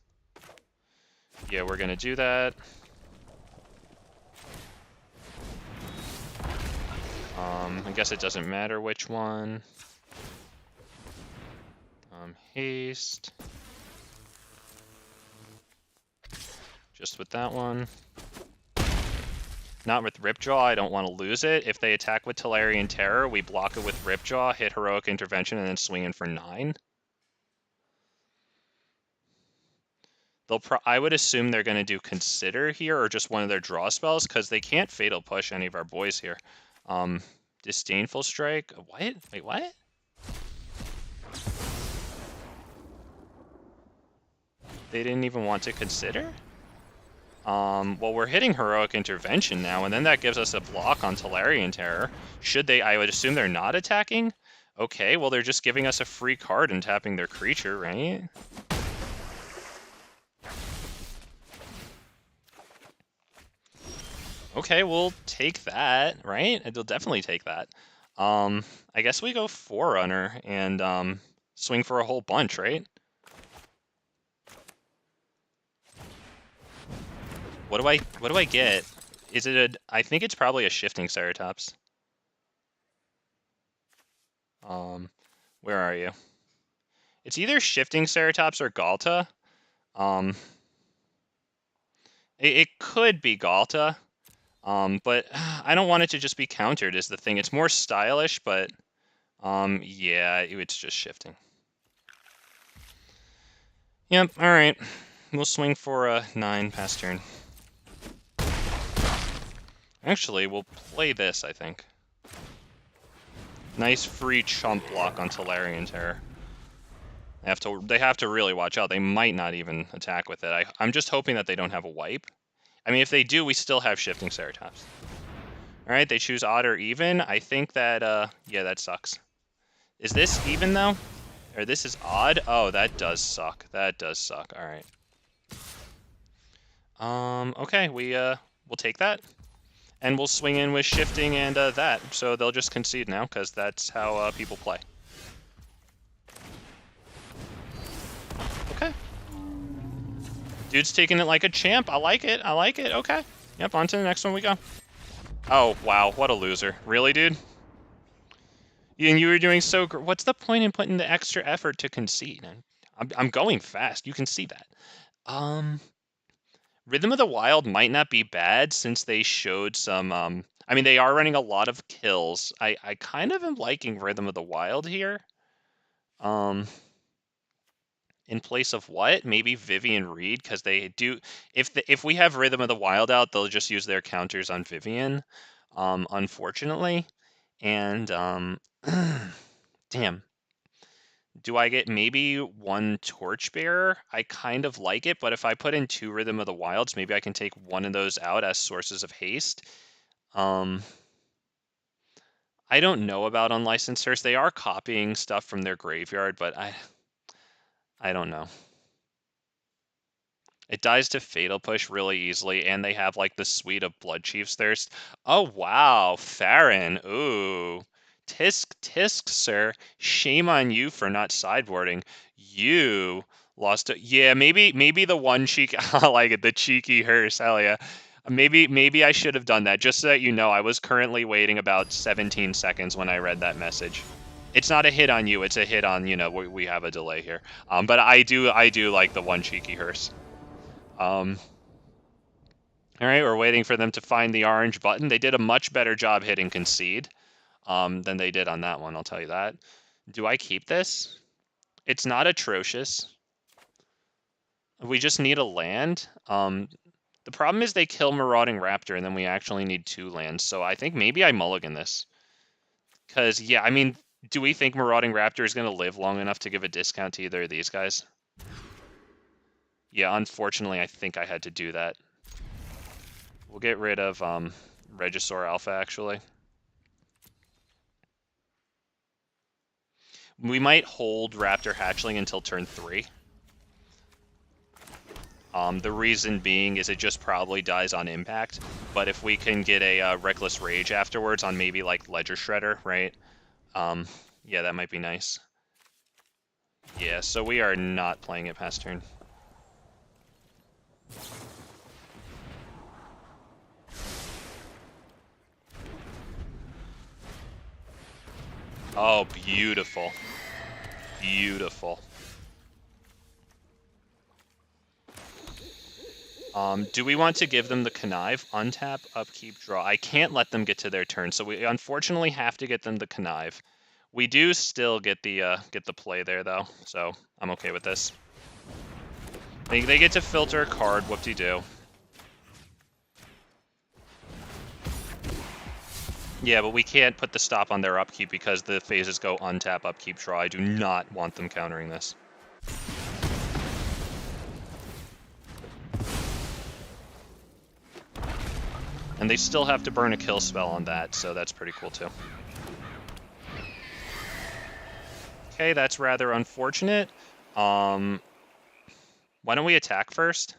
Yeah, we're gonna do that. I guess it doesn't matter which one. Haste. Just with that one. Not with Ripjaw, I don't want to lose it. If they attack with Tolarian Terror, we block it with Ripjaw, hit Heroic Intervention, and then swing in for 9. I would assume they're going to do Consider here, or just one of their draw spells, because they can't Fatal Push any of our boys here. Disdainful Strike. What? Wait, what? They didn't even want to Consider? Well, we're hitting Heroic Intervention now, and then that gives us a block on Tolarian Terror. Should they? I would assume they're not attacking? Okay, well, they're just giving us a free card and tapping their creature, right? Okay, we'll take that, right? They'll definitely take that. I guess we go Forerunner and swing for a whole bunch, right? What do I get? Is it I think it's probably a Shifting Ceratops. Where are you? It's either Shifting Ceratops or Ghalta. It could be Ghalta. But I don't want it to just be countered is the thing. It's more stylish, but yeah, it's just shifting. Yep, alright. We'll swing for a 9 pass turn. Actually, we'll play this, I think. Nice free chump block on Tolarian Terror. They have to really watch out. They might not even attack with it. I'm just hoping that they don't have a wipe. I mean, if they do, we still have Shifting Ceratops. Alright, they choose odd or even. I think that, yeah, that sucks. Is this even, though? Or this is odd? Oh, that does suck. That does suck. Alright. Okay, we'll take that. And we'll swing in with shifting and that. So they'll just concede now, because that's how people play. Okay. Dude's taking it like a champ. I like it. I like it. Okay. Yep, on to the next one we go. Oh, wow. What a loser. Really, dude? And you were doing so great. What's the point in putting the extra effort to concede? I'm going fast. You can see that. Rhythm of the Wild might not be bad since they showed some, I mean, they are running a lot of kills. I kind of am liking Rhythm of the Wild here. In place of what? Maybe Vivien Reid, because they do, if we have Rhythm of the Wild out, they'll just use their counters on Vivien, unfortunately. And, damn. Do I get maybe 1 Torchbearer? I kind of like it, but if I put in 2 Rhythm of the Wilds, maybe I can take one of those out as sources of haste. I don't know about Unlicensed Hearse. They are copying stuff from their graveyard, but I don't know. It dies to Fatal Push really easily, and they have like the suite of Bloodchief's Thirst. Oh wow, Farron. Ooh. Tisk, sir. Shame on you for not sideboarding. You lost it. Yeah, maybe the one cheek. I like it. The cheeky hearse. Hell yeah. Maybe I should have done that. Just so that you know, I was currently waiting about 17 seconds when I read that message. It's not a hit on you. It's a hit on, you know, we have a delay here. But I do like the one cheeky hearse. All right, we're waiting for them to find the orange button. They did a much better job hitting concede than they did on that one, I'll tell you that. Do I keep this? It's not atrocious. We just need a land. The problem is they kill Marauding Raptor, and then we actually need 2 lands. So I think maybe I mulligan this. Because, yeah, I mean, do we think Marauding Raptor is going to live long enough to give a discount to either of these guys? Yeah, unfortunately, I think I had to do that. We'll get rid of Regisaur Alpha, actually. We might hold Raptor Hatchling until turn 3. The reason being is it just probably dies on impact, but if we can get a Reckless Rage afterwards on maybe like Ledger Shredder, right? Yeah, that might be nice. Yeah, so we are not playing it past turn. Oh, beautiful. Beautiful. Do we want to give them the Connive? Untap, upkeep, draw. I can't let them get to their turn, so we unfortunately have to get them the Connive. We do still get the play there, though, so I'm okay with this. They get to filter a card, whoop-de-doo. Yeah, but we can't put the stop on their upkeep because the phases go untap, upkeep, draw. I do not want them countering this. And they still have to burn a kill spell on that, so that's pretty cool too. Okay, that's rather unfortunate. Why don't we attack first?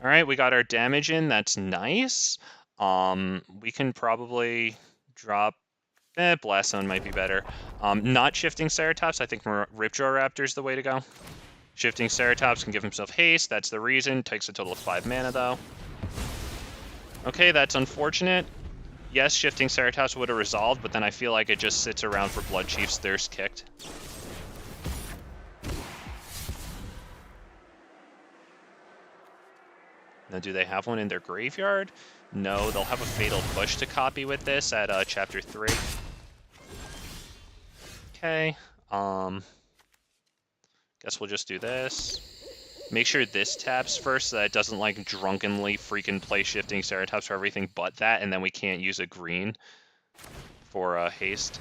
Alright, we got our damage in, that's nice. We can probably drop... Blast Zone might be better. Not Shifting Ceratops, I think Ripjaw Raptor is the way to go. Shifting Ceratops can give himself haste, that's the reason. Takes a total of 5 mana, though. Okay, that's unfortunate. Yes, Shifting Ceratops would have resolved, but then I feel like it just sits around for Blood Chief's Thirst kicked. Now, do they have one in their graveyard? No, they'll have a Fatal Push to copy with this at Chapter 3. Okay, guess we'll just do this. Make sure this taps first so that it doesn't, like, drunkenly freaking play Shifting Ceratops for everything but that, and then we can't use a green for haste.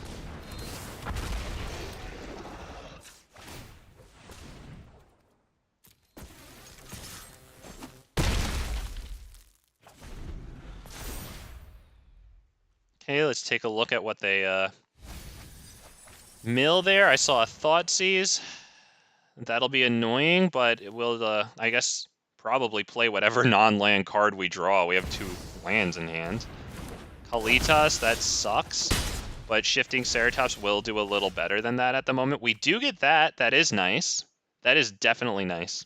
Okay, let's take a look at what they mill there. I saw a Thoughtseize. That'll be annoying, but it will, I guess, probably play whatever non-land card we draw. We have 2 lands in hand. Kalitas, that sucks, but Shifting Ceratops will do a little better than that at the moment. We do get that. That is nice. That is definitely nice.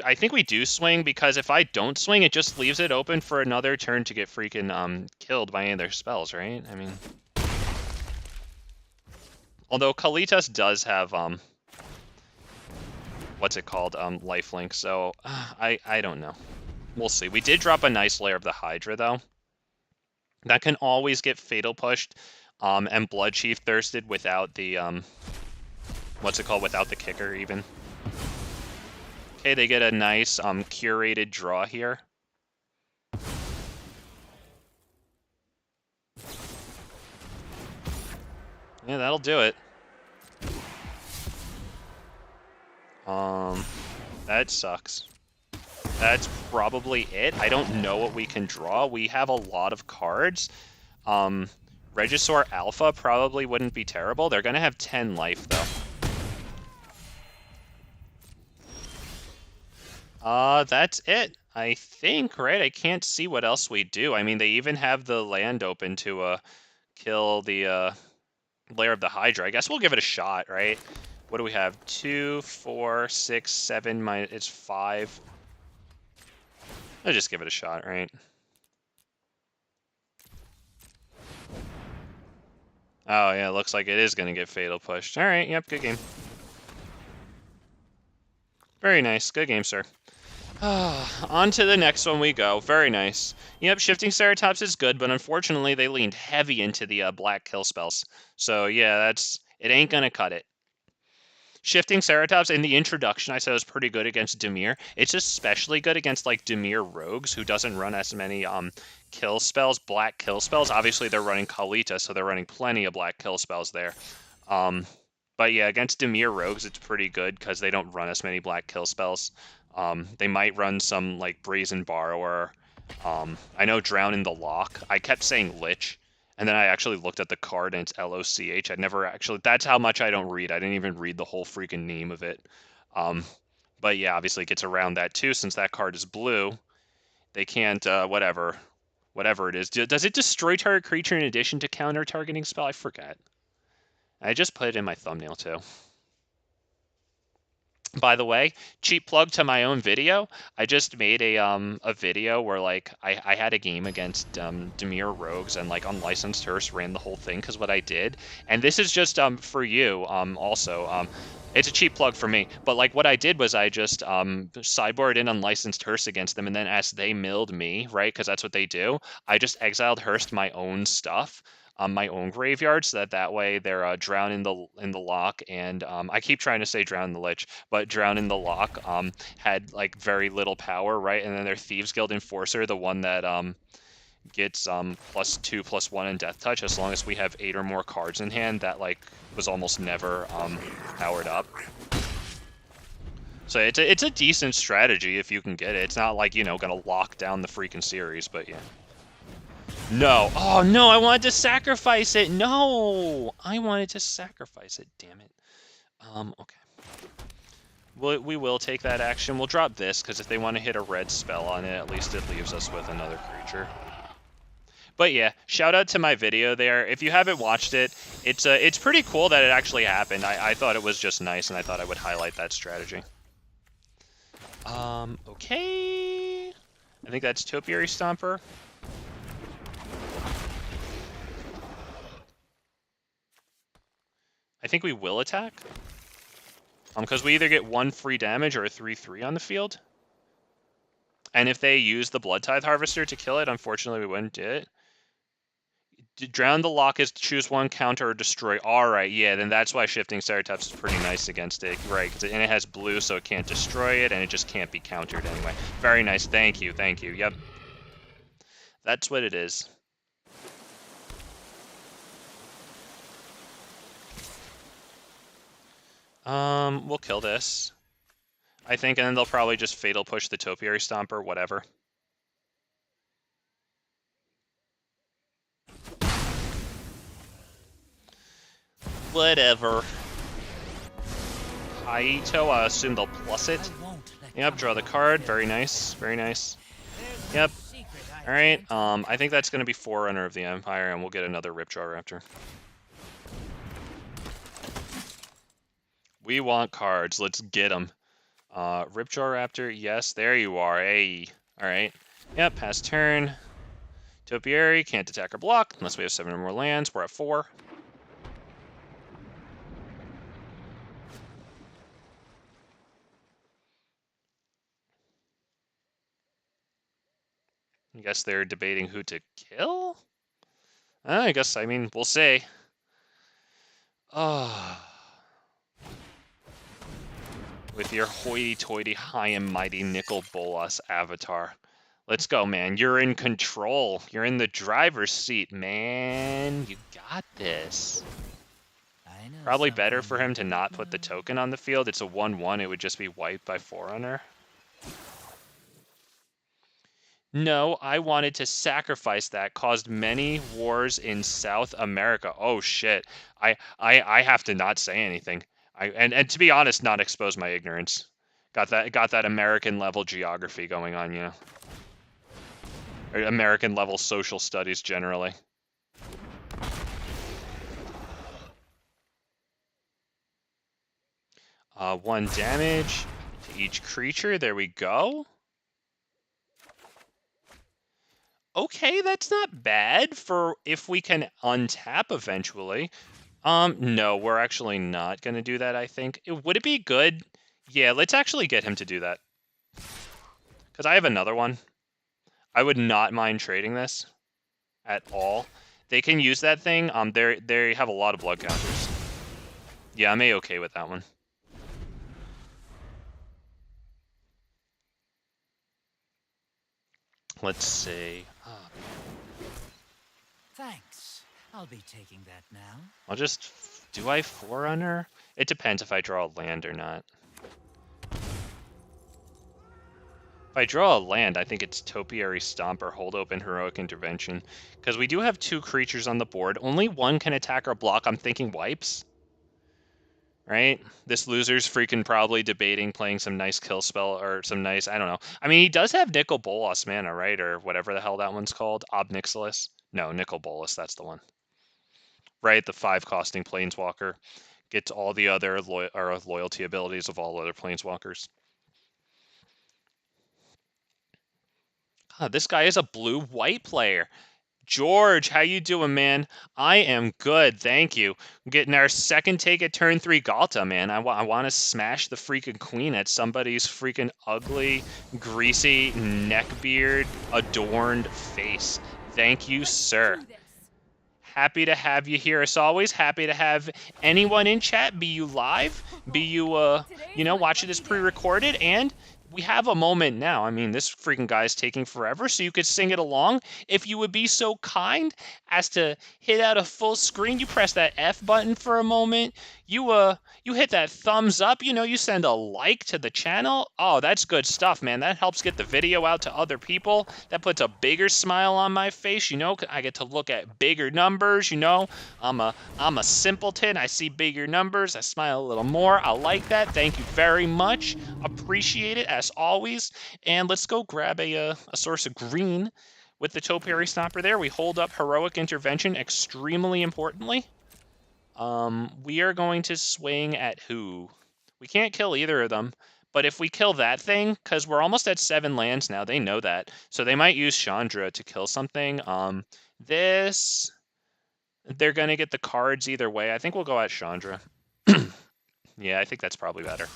I think we do swing, because if I don't swing, it just leaves it open for another turn to get freaking killed by any of their spells, right? I mean... Although Kalitas does have, what's it called? Lifelink, so I don't know. We'll see. We did drop a nice Lair of the Hydra, though. That can always get Fatal Pushed, and Blood Chief Thirsted without the, what's it called? Without the kicker, even. Okay, they get a nice curated draw here. Yeah, that'll do it. That sucks. That's probably it. I don't know what we can draw. We have a lot of cards. Regisaur Alpha probably wouldn't be terrible. They're going to have 10 life, though. That's it, I think, right? I can't see what else we do. I mean, they even have the land open to kill the Lair of the Hydra. I guess we'll give it a shot, right? What do we have? 2, 4, 6, 7, it's 5. I'll just give it a shot, right? Oh, yeah, looks like it is going to get Fatal Pushed. All right, yep, good game. Very nice. Good game, sir. On to the next one we go. Very nice. Yep, Shifting Ceratops is good, but unfortunately they leaned heavy into the black kill spells. So yeah, it ain't gonna cut it. Shifting Ceratops in the introduction I said was pretty good against Dimir. It's especially good against like Dimir Rogues, who doesn't run as many kill spells, black kill spells. Obviously they're running Ghalta, so they're running plenty of black kill spells there. But yeah, against Dimir Rogues it's pretty good because they don't run as many black kill spells. They might run some like Brazen Borrower. I know Drown in the Loch. I kept saying Lich. And then I actually looked at the card and it's Loch. I'd never actually, that's how much I don't read. I didn't even read the whole freaking name of it. But yeah, obviously it gets around that too, since that card is blue. They can't, whatever it is. Does it destroy target creature in addition to counter targeting spell? I forget. I just put it in my thumbnail too. By the way, cheap plug to my own video. I just made a video where like I had a game against Dimir Rogues and like Unlicensed Hearse ran the whole thing because what I did. And this is just for you also. It's a cheap plug for me, but like what I did was I just sideboard in Unlicensed Hearse against them, and then as they milled me, right? Because that's what they do. I just exiled Hearse my own stuff. My own graveyard, so that way they're Drown in the Loch, and I keep trying to say Drown in the Lich, but Drown in the Loch had like very little power, right? And then their Thieves Guild Enforcer, the one that gets +2/+1 in Death Touch, as long as we have 8 or more cards in hand, that like was almost never powered up. So it's a decent strategy if you can get it. It's not like, you know, gonna lock down the freaking series, but yeah. No. Oh, no, I wanted to sacrifice it. No, I wanted to sacrifice it. Damn it. Okay. We will take that action. We'll drop this, because if they want to hit a red spell on it, at least it leaves us with another creature. But yeah, shout out to my video there. If you haven't watched it, it's pretty cool that it actually happened. I thought it was just nice, and I thought I would highlight that strategy. Okay. I think that's Topiary Stomper. I think we will attack. Because we either get 1 free damage or a 3/3 on the field. And if they use the Blood Tithe Harvester to kill it, unfortunately we wouldn't do it. Drown the Loch is choose 1, counter, or destroy. Alright, yeah, then that's why Shifting Ceratops is pretty nice against it. Right, and it has blue, so it can't destroy it, and it just can't be countered anyway. Very nice, thank you, yep. That's what it is. We'll kill this, I think, and then they'll probably just Fatal Push the Topiary Stomper, whatever. Whatever. Haito, I assume they'll plus it. Yep, draw the card, very nice, Yep. Alright, I think that's gonna be Forerunner of the Empire, and we'll get another Ripjaw Raptor. We want cards. Let's get them. Ripjaw Raptor. Yes, there you are. Hey. All right. Yep, pass turn. Topiary. Can't attack or block unless we have 7 or more lands. We're at 4. I guess they're debating who to kill? I guess, I mean, we'll see. With your hoity-toity, high and mighty Nicol Bolas avatar. Let's go, man. You're in control. You're in the driver's seat, man. You got this. Probably better for him to not put the token on the field. It's a 1/1. It would just be wiped by Forerunner. No, I wanted to sacrifice that. Caused many wars in South America. Oh, shit. I have to not say anything. And to be honest, not expose my ignorance. Got that American level geography going on, you know. Or American level social studies generally. One damage to each creature. There we go. Okay, that's not bad for if we can untap eventually. No, we're actually not going to do that, I think. Would it be good? Yeah, let's actually get him to do that. Because I have another one. I would not mind trading this at all. They can use that thing. They have a lot of blood counters. Yeah, I'm A-okay with that one. Let's see. Oh, Thanks. I'll be taking that now. I'll just... Do I Forerunner? It depends if I draw a land or not. If I draw a land, I think it's Topiary Stomper, Hold Open, Heroic Intervention. Because we do have 2 creatures on the board. Only one can attack or block. I'm thinking wipes. Right? This loser's freaking probably debating playing some nice kill spell or some nice... I don't know. I mean, he does have Nicol Bolas mana, right? Or whatever the hell that one's called. Ob Nixilis? No, Nicol Bolas, that's the one. Right? The 5-costing Planeswalker. Gets all the other loyalty abilities of all other Planeswalkers. This guy is a blue-white player. George, how you doing, man? I am good, thank you. We're getting our second take at turn 3 Ghalta, man. I want to smash the freaking queen at somebody's freaking ugly, greasy, neckbeard, adorned face. Thank you, sir. Happy to have you here as always. Happy to have anyone in chat, be you live, be you, you know, watching this pre-recorded, and we have a moment now. I mean, this freaking guy is taking forever, so you could sing it along. If you would be so kind as to hit out a full screen, you press that F button for a moment. You hit that thumbs up, you know, you send a like to the channel. Oh, that's good stuff, man. That helps get the video out to other people. That puts a bigger smile on my face, you know. I get to look at bigger numbers, you know. I'm a simpleton. I see bigger numbers. I smile a little more. I like that. Thank you very much. Appreciate it as always. And let's go grab a source of green with the Topiary Stomper there. We hold up Heroic Intervention extremely importantly. We are going to swing at who? We can't kill either of them. But if we kill that thing, because we're almost at 7 lands now, they know that. So they might use Chandra to kill something. This... They're going to get the cards either way. I think we'll go at Chandra. Yeah, I think that's probably better.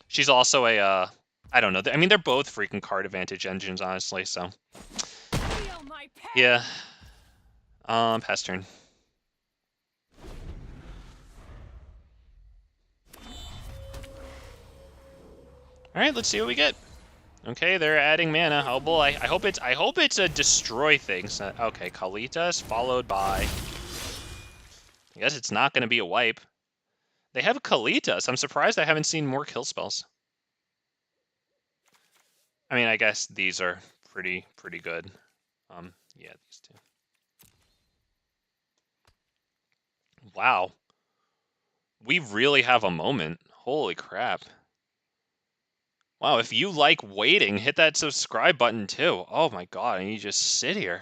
She's also a, I don't know. I mean, they're both freaking card advantage engines, honestly, so. Yeah. Pass turn. Alright, let's see what we get. Okay, they're adding mana. Oh boy, I hope it's a destroy thing. So, okay, Kalitas followed by... I guess it's not going to be a wipe. They have Kalitas. I'm surprised I haven't seen more kill spells. I mean, I guess these are pretty good. Yeah, these two. Wow. We really have a moment. Holy crap. Wow, if you like waiting, hit that subscribe button too. Oh my god, and you just sit here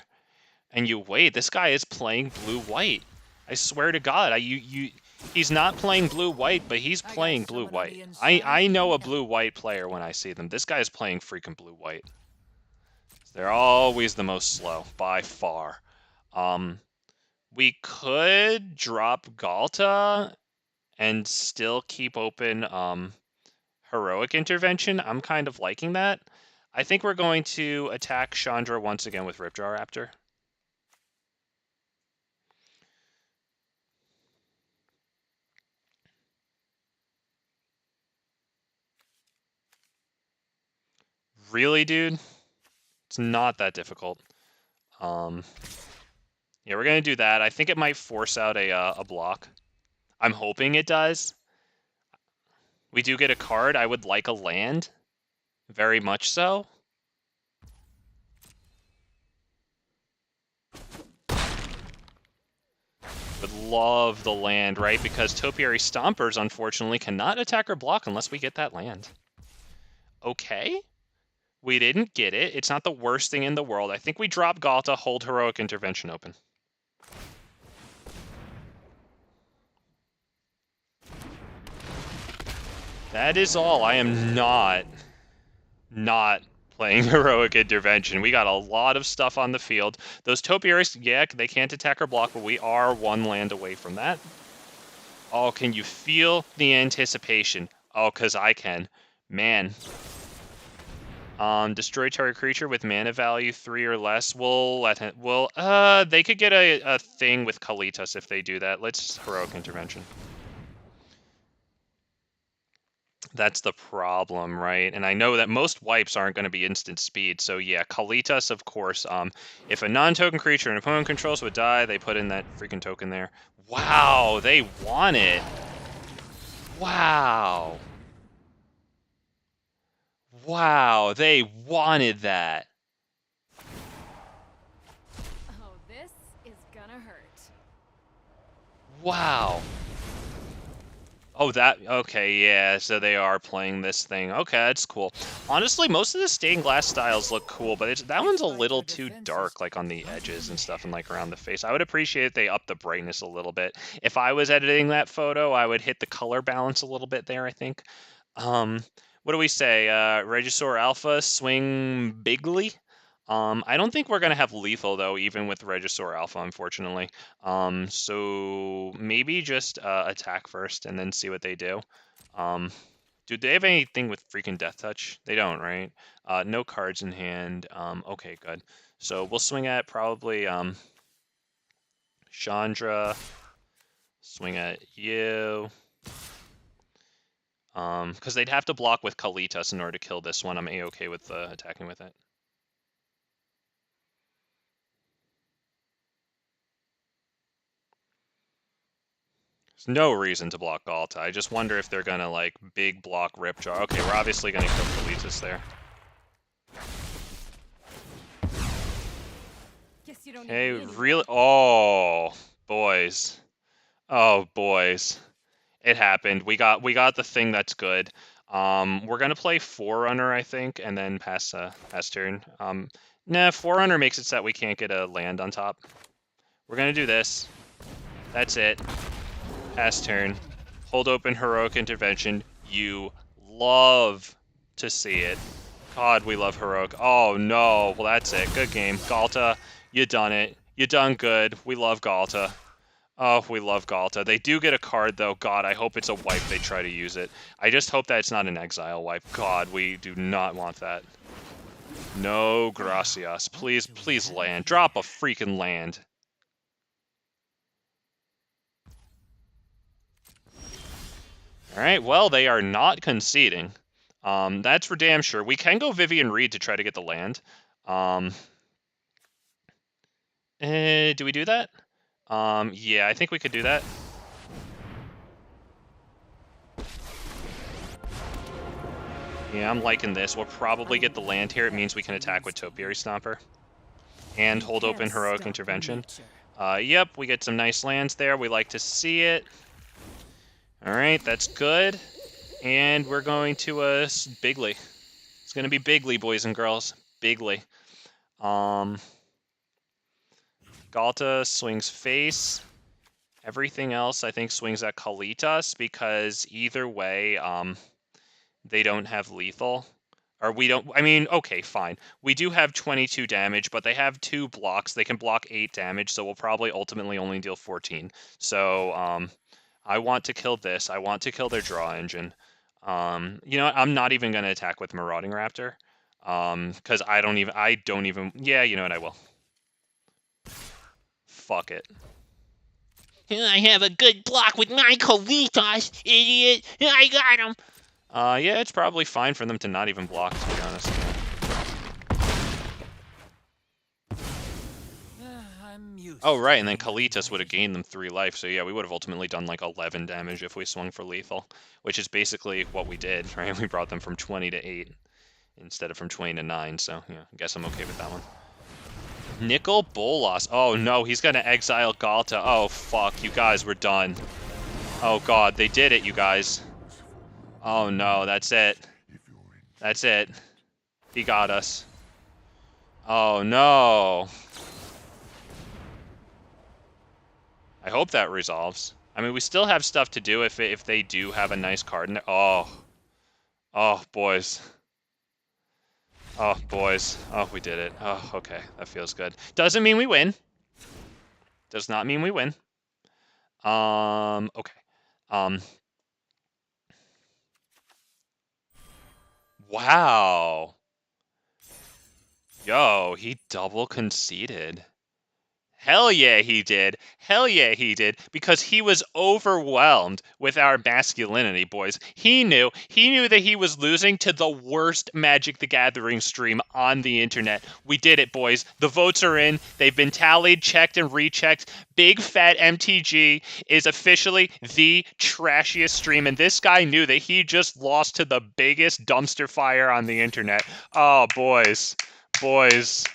and you wait. This guy is playing blue-white. I swear to god, he's not playing blue-white, but he's playing blue-white. I know a blue-white player when I see them. This guy is playing freaking blue-white. They're always the most slow, by far. We could drop Ghalta and still keep open Heroic Intervention. I'm kind of liking that. I think we're going to attack Chandra once again with Ripjaw Raptor. Really, dude? It's not that difficult. Yeah, we're going to do that. I think it might force out a block. I'm hoping it does. We do get a card. I would like a land. Very much so. Would love the land, right? Because Topiary Stompers, unfortunately, cannot attack or block unless we get that land. Okay. We didn't get it. It's not the worst thing in the world. I think we drop Ghalta, hold Heroic Intervention open. That is all. I am not playing Heroic Intervention. We got a lot of stuff on the field. Those Topiaries, yeah, they can't attack or block, but we are 1 land away from that. Oh, can you feel the anticipation? Oh, because I can. Man. Destroy target creature with mana value 3 or less. We'll let him... Well, they could get a thing with Kalitas if they do that. Let's Heroic Intervention. That's the problem, right? And I know that most wipes aren't going to be instant speed. So yeah, Kalitas, of course. If a non-token creature an opponent controls would die, they put in that freaking token there. Wow, they want it. Wow. Wow, they wanted that. Oh, this is gonna hurt. Wow. Oh, okay, yeah, so they are playing this thing. Okay, that's cool. Honestly, most of the stained glass styles look cool, but that one's a little too dark, like on the edges and stuff and like around the face. I would appreciate if they up the brightness a little bit. If I was editing that photo, I would hit the color balance a little bit there, I think. What do we say? Regisaur Alpha, swing bigly? I don't think we're going to have lethal, though, even with Regisaur Alpha, unfortunately. So maybe just attack first and then see what they do. Do they have anything with freaking Death Touch? They don't, right? No cards in hand. Okay, good. So we'll swing at probably Chandra. Swing at you. Because they'd have to block with Kalitas in order to kill this one. I'm A-okay with attacking with it. There's no reason to block Ghalta. I just wonder if they're gonna like big block Ripjaw. Okay, we're obviously gonna kill Kalitas there. Guess you don't Okay, need me really? anymore. Oh, boys. Oh, boys. It happened. We got the thing that's good. We're gonna play Forerunner, I think, and then pass turn. Nah, Forerunner makes it so that we can't get a land on top. We're gonna do this. That's it. Pass turn. Hold open Heroic Intervention. You love to see it. God, we love Heroic. Oh, no. Well, that's it. Good game. Ghalta, you done it. You done good. We love Ghalta. Oh, we love Ghalta. They do get a card, though. God, I hope it's a wipe they try to use it. I just hope that it's not an exile wipe. God, we do not want that. No, gracias. Please, please land. Drop a freaking land. All right, well, they are not conceding. That's for damn sure. We can go Vivien Reid to try to get the land. Do we do that? Yeah, I think we could do that. Yeah, I'm liking this. We'll probably get the land here. It means we can attack with Topiary Stomper. And hold open Heroic Intervention. Yep, we get some nice lands there. We like to see it. All right, that's good. And we're going to Bigly. It's going to be Bigly, boys and girls. Bigly. Ghalta swings face. Everything else, I think, swings at Kalitas because either way, they don't have lethal. Or we don't, I mean, okay, fine. We do have 22 damage, but they have 2 blocks. They can block 8 damage, so we'll probably ultimately only deal 14. So, I want to kill this. I want to kill their draw engine. You know what? I'm not even going to attack with Marauding Raptor. Because I don't even, yeah, you know what? I will. Fuck it. I have a good block with my Kalitas, idiot. I got him. Yeah, it's probably fine for them to not even block, to be honest. Oh, right, and then Kalitas would have gained them 3 life, so yeah, we would have ultimately done like 11 damage if we swung for lethal, which is basically what we did, right? We brought them from 20 to 8 instead of from 20 to 9, so yeah, I guess I'm okay with that one. Nickel Bolas. Oh no, he's gonna exile Ghalta. Oh fuck, you guys, we're done. Oh god, they did it, you guys. Oh no, that's it. That's it. He got us. Oh no. I hope that resolves. I mean, we still have stuff to do if they do have a nice card in there. Oh. Oh, boys. Oh, boys. Oh, we did it. Oh, okay. That feels good. Doesn't mean we win. Does not mean we win. Okay. Wow. Yo, he double conceded. Hell yeah, he did. Hell yeah, he did. Because he was overwhelmed with our masculinity, boys. He knew that he was losing to the worst Magic the Gathering stream on the internet. We did it, boys. The votes are in. They've been tallied, checked, and rechecked. Big Fat MTG is officially the trashiest stream, and this guy knew that he just lost to the biggest dumpster fire on the internet. Oh, boys. Boys.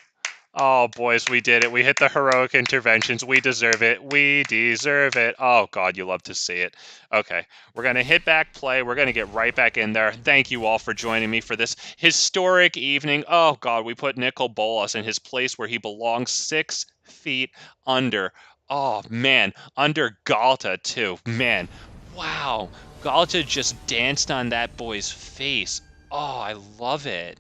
Oh, boys, we did it. We hit the heroic interventions. We deserve it. We deserve it. Oh, God, you love to see it. Okay, we're going to hit back play. We're going to get right back in there. Thank you all for joining me for this historic evening. Oh, God, we put Nicol Bolas in his place where he belongs, 6 feet under. Oh, man, under Ghalta, too. Man, wow. Ghalta just danced on that boy's face. Oh, I love it.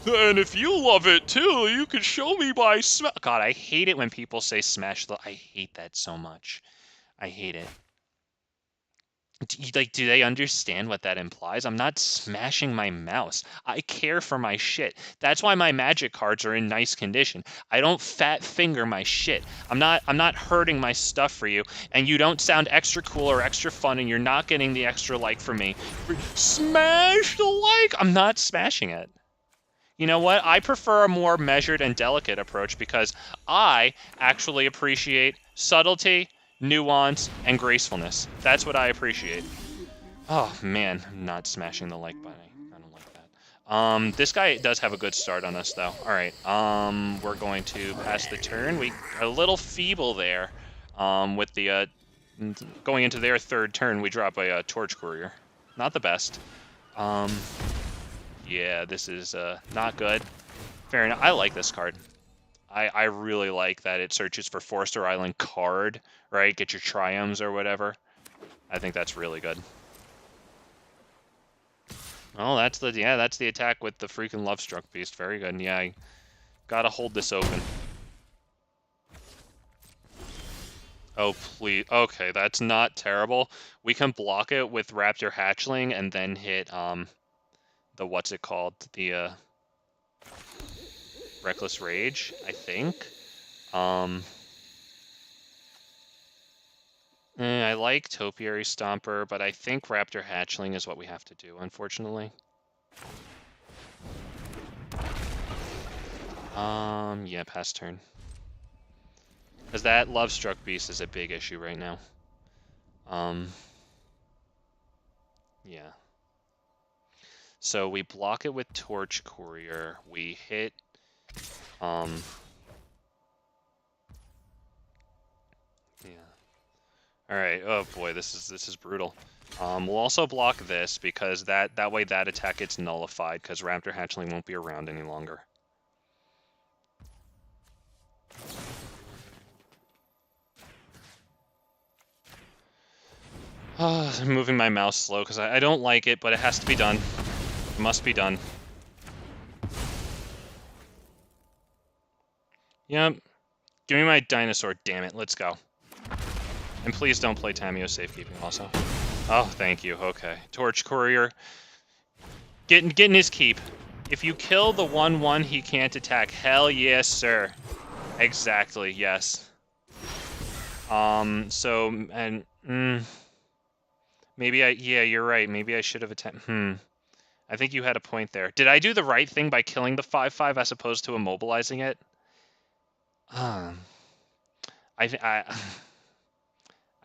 And if you love it too, you can show me by God, I hate it when people say smash the... I hate that so much. I hate it. Do they understand what that implies? I'm not smashing my mouse. I care for my shit. That's why my Magic cards are in nice condition. I don't fat finger my shit. I'm not hurting my stuff for you, and you don't sound extra cool or extra fun, and you're not getting the extra like for me. Smash the like! I'm not smashing it. You know what? I prefer a more measured and delicate approach because I actually appreciate subtlety, nuance, and gracefulness. That's what I appreciate. Oh, man. I'm not smashing the like button. I don't like that. This guy does have a good start on us, though. All right. We're going to pass the turn. We are a little feeble there. With the going into their third turn, we drop a Torch Courier. Not the best. Yeah, this is not good. Fair enough. I like this card. I really like that it searches for Forster Island card, right? Get your Triumphs or whatever. I think that's really good. Oh, that's the attack with the freaking Lovestruck Beast. Very good. Yeah, I gotta hold this open. Oh, please. Okay, that's not terrible. We can block it with Raptor Hatchling and then hit the what's it called? The Reckless Rage, I think. I like Topiary Stomper, but I think Raptor Hatchling is what we have to do, unfortunately. Yeah, pass turn. Because that Lovestruck Beast is a big issue right now. Yeah. So we block it with Torch Courier. We hit, yeah. All right. Oh boy, this is brutal. We'll also block this because that way that attack gets nullified because Raptor Hatchling won't be around any longer. I'm moving my mouse slow because I don't like it, but it has to be done. It must be done. Yep. Give me my dinosaur, damn it. Let's go. And please don't play Tameo Safekeeping also. Oh, thank you. Okay. Torch Courier. Getting his keep. If you kill the 1/1, he can't attack. Hell yes, sir. Exactly, yes. So, and, maybe yeah, you're right. Maybe I should have attempted, I think you had a point there. Did I do the right thing by killing the 5/5 as opposed to immobilizing it? I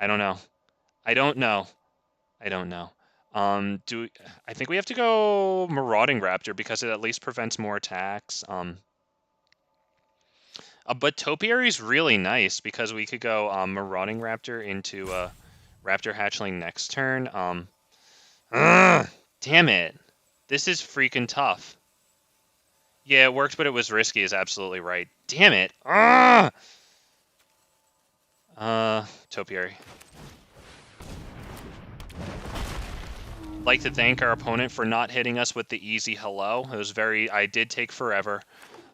don't know. I don't know. I think we have to go Marauding Raptor because it at least prevents more attacks. But Topiary's really nice because we could go Marauding Raptor into Raptor Hatchling next turn. Damn it. This is freaking tough. Yeah, it worked, but it was risky is absolutely right. Damn it. Topiary. Like to thank our opponent for not hitting us with the easy hello. It was I did take forever.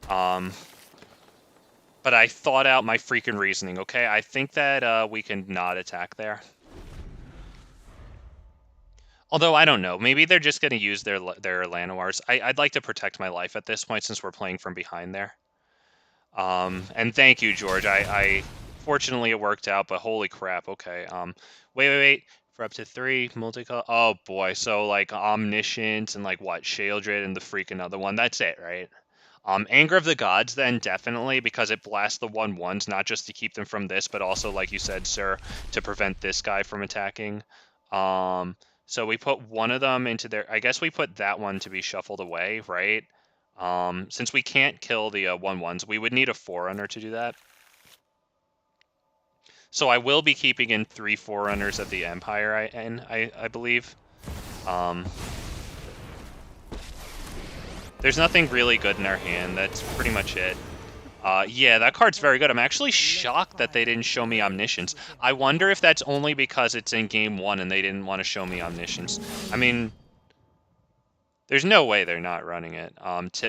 But I thought out my freaking reasoning, okay? I think that we can not attack there. Although, I don't know. Maybe they're just going to use their Llanowars. I'd like to protect my life at this point since we're playing from behind there. And thank you, George. I fortunately it worked out, but holy crap. Okay. Wait. For up to 3 multicolor. Oh boy. So like Omniscient and like what? Sheoldred and the freaking other one. That's it, right? Anger of the Gods then definitely because it blasts the 1/1s, not just to keep them from this, but also like you said, sir, to prevent this guy from attacking. So we put one of them into there. I guess we put that one to be shuffled away, right? Since we can't kill the 1/1s, we would need a Forerunner to do that. So I will be keeping in 3 Forerunners of the Empire, I believe. There's nothing really good in our hand. That's pretty much it. Yeah, that card's very good. I'm actually shocked that they didn't show me Omniscience. I wonder if that's only because it's in Game 1 and they didn't want to show me Omniscience. I mean, there's no way they're not running it.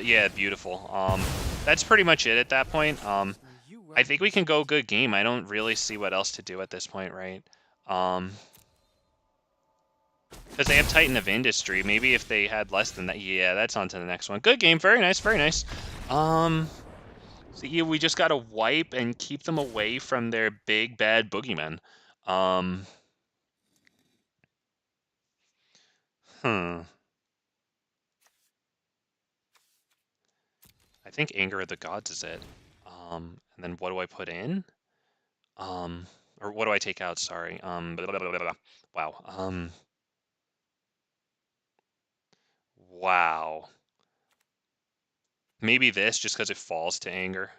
Yeah, beautiful. That's pretty much it at that point. I think we can go good game. I don't really see what else to do at this point, right? Because they have Titan of Industry. Maybe if they had less than that. Yeah, that's on to the next one. Good game. Very nice. Very nice. So yeah, we just got to wipe and keep them away from their big, bad boogeymen. I think Anger of the Gods is it. And then what do I put in? Or what do I take out? Sorry. Blah, blah, blah, blah. Wow. Wow. Maybe this, just because it falls to Anger.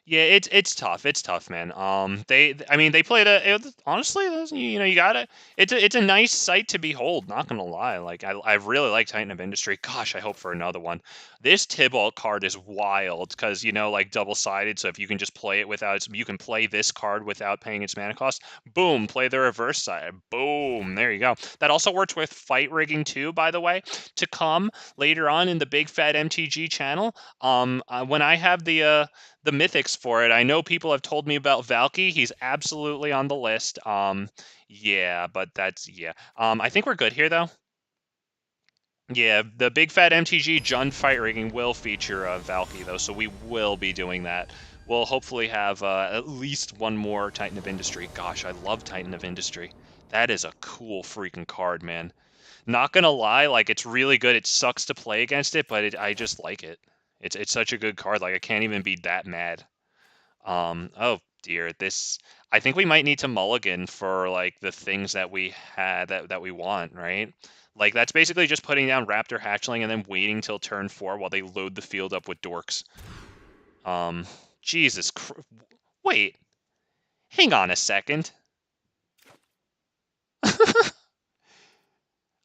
Yeah, it's tough. It's tough, man. I mean, they played honestly, you know, you gotta. It's a nice sight to behold. Not gonna lie, like I really like Titan of Industry. Gosh, I hope for another one. This Tybalt card is wild because you know, like double-sided. So if you can just play it without, you can play this card without paying its mana cost. Boom, play the reverse side. Boom, there you go. That also works with fight rigging too, by the way. To come later on in the Big Fat MTG channel. When I have the mythics for it. I know people have told me about Valky. He's absolutely on the list. Yeah, but that's yeah. I think we're good here though. Yeah, the Big Fat MTG Jund Fight Rigging will feature Valky though, so we will be doing that. We'll hopefully have at least one more Titan of Industry. Gosh, I love Titan of Industry. That is a cool freaking card, man. Not gonna lie, like it's really good. It sucks to play against it, but I just like it. It's such a good card. Like I can't even be that mad. Oh dear, this. I think we might need to mulligan for like the things that we had that we want, right? Like that's basically just putting down Raptor Hatchling and then waiting till turn 4 while they load the field up with dorks. Jesus Christ. Wait. Hang on a second.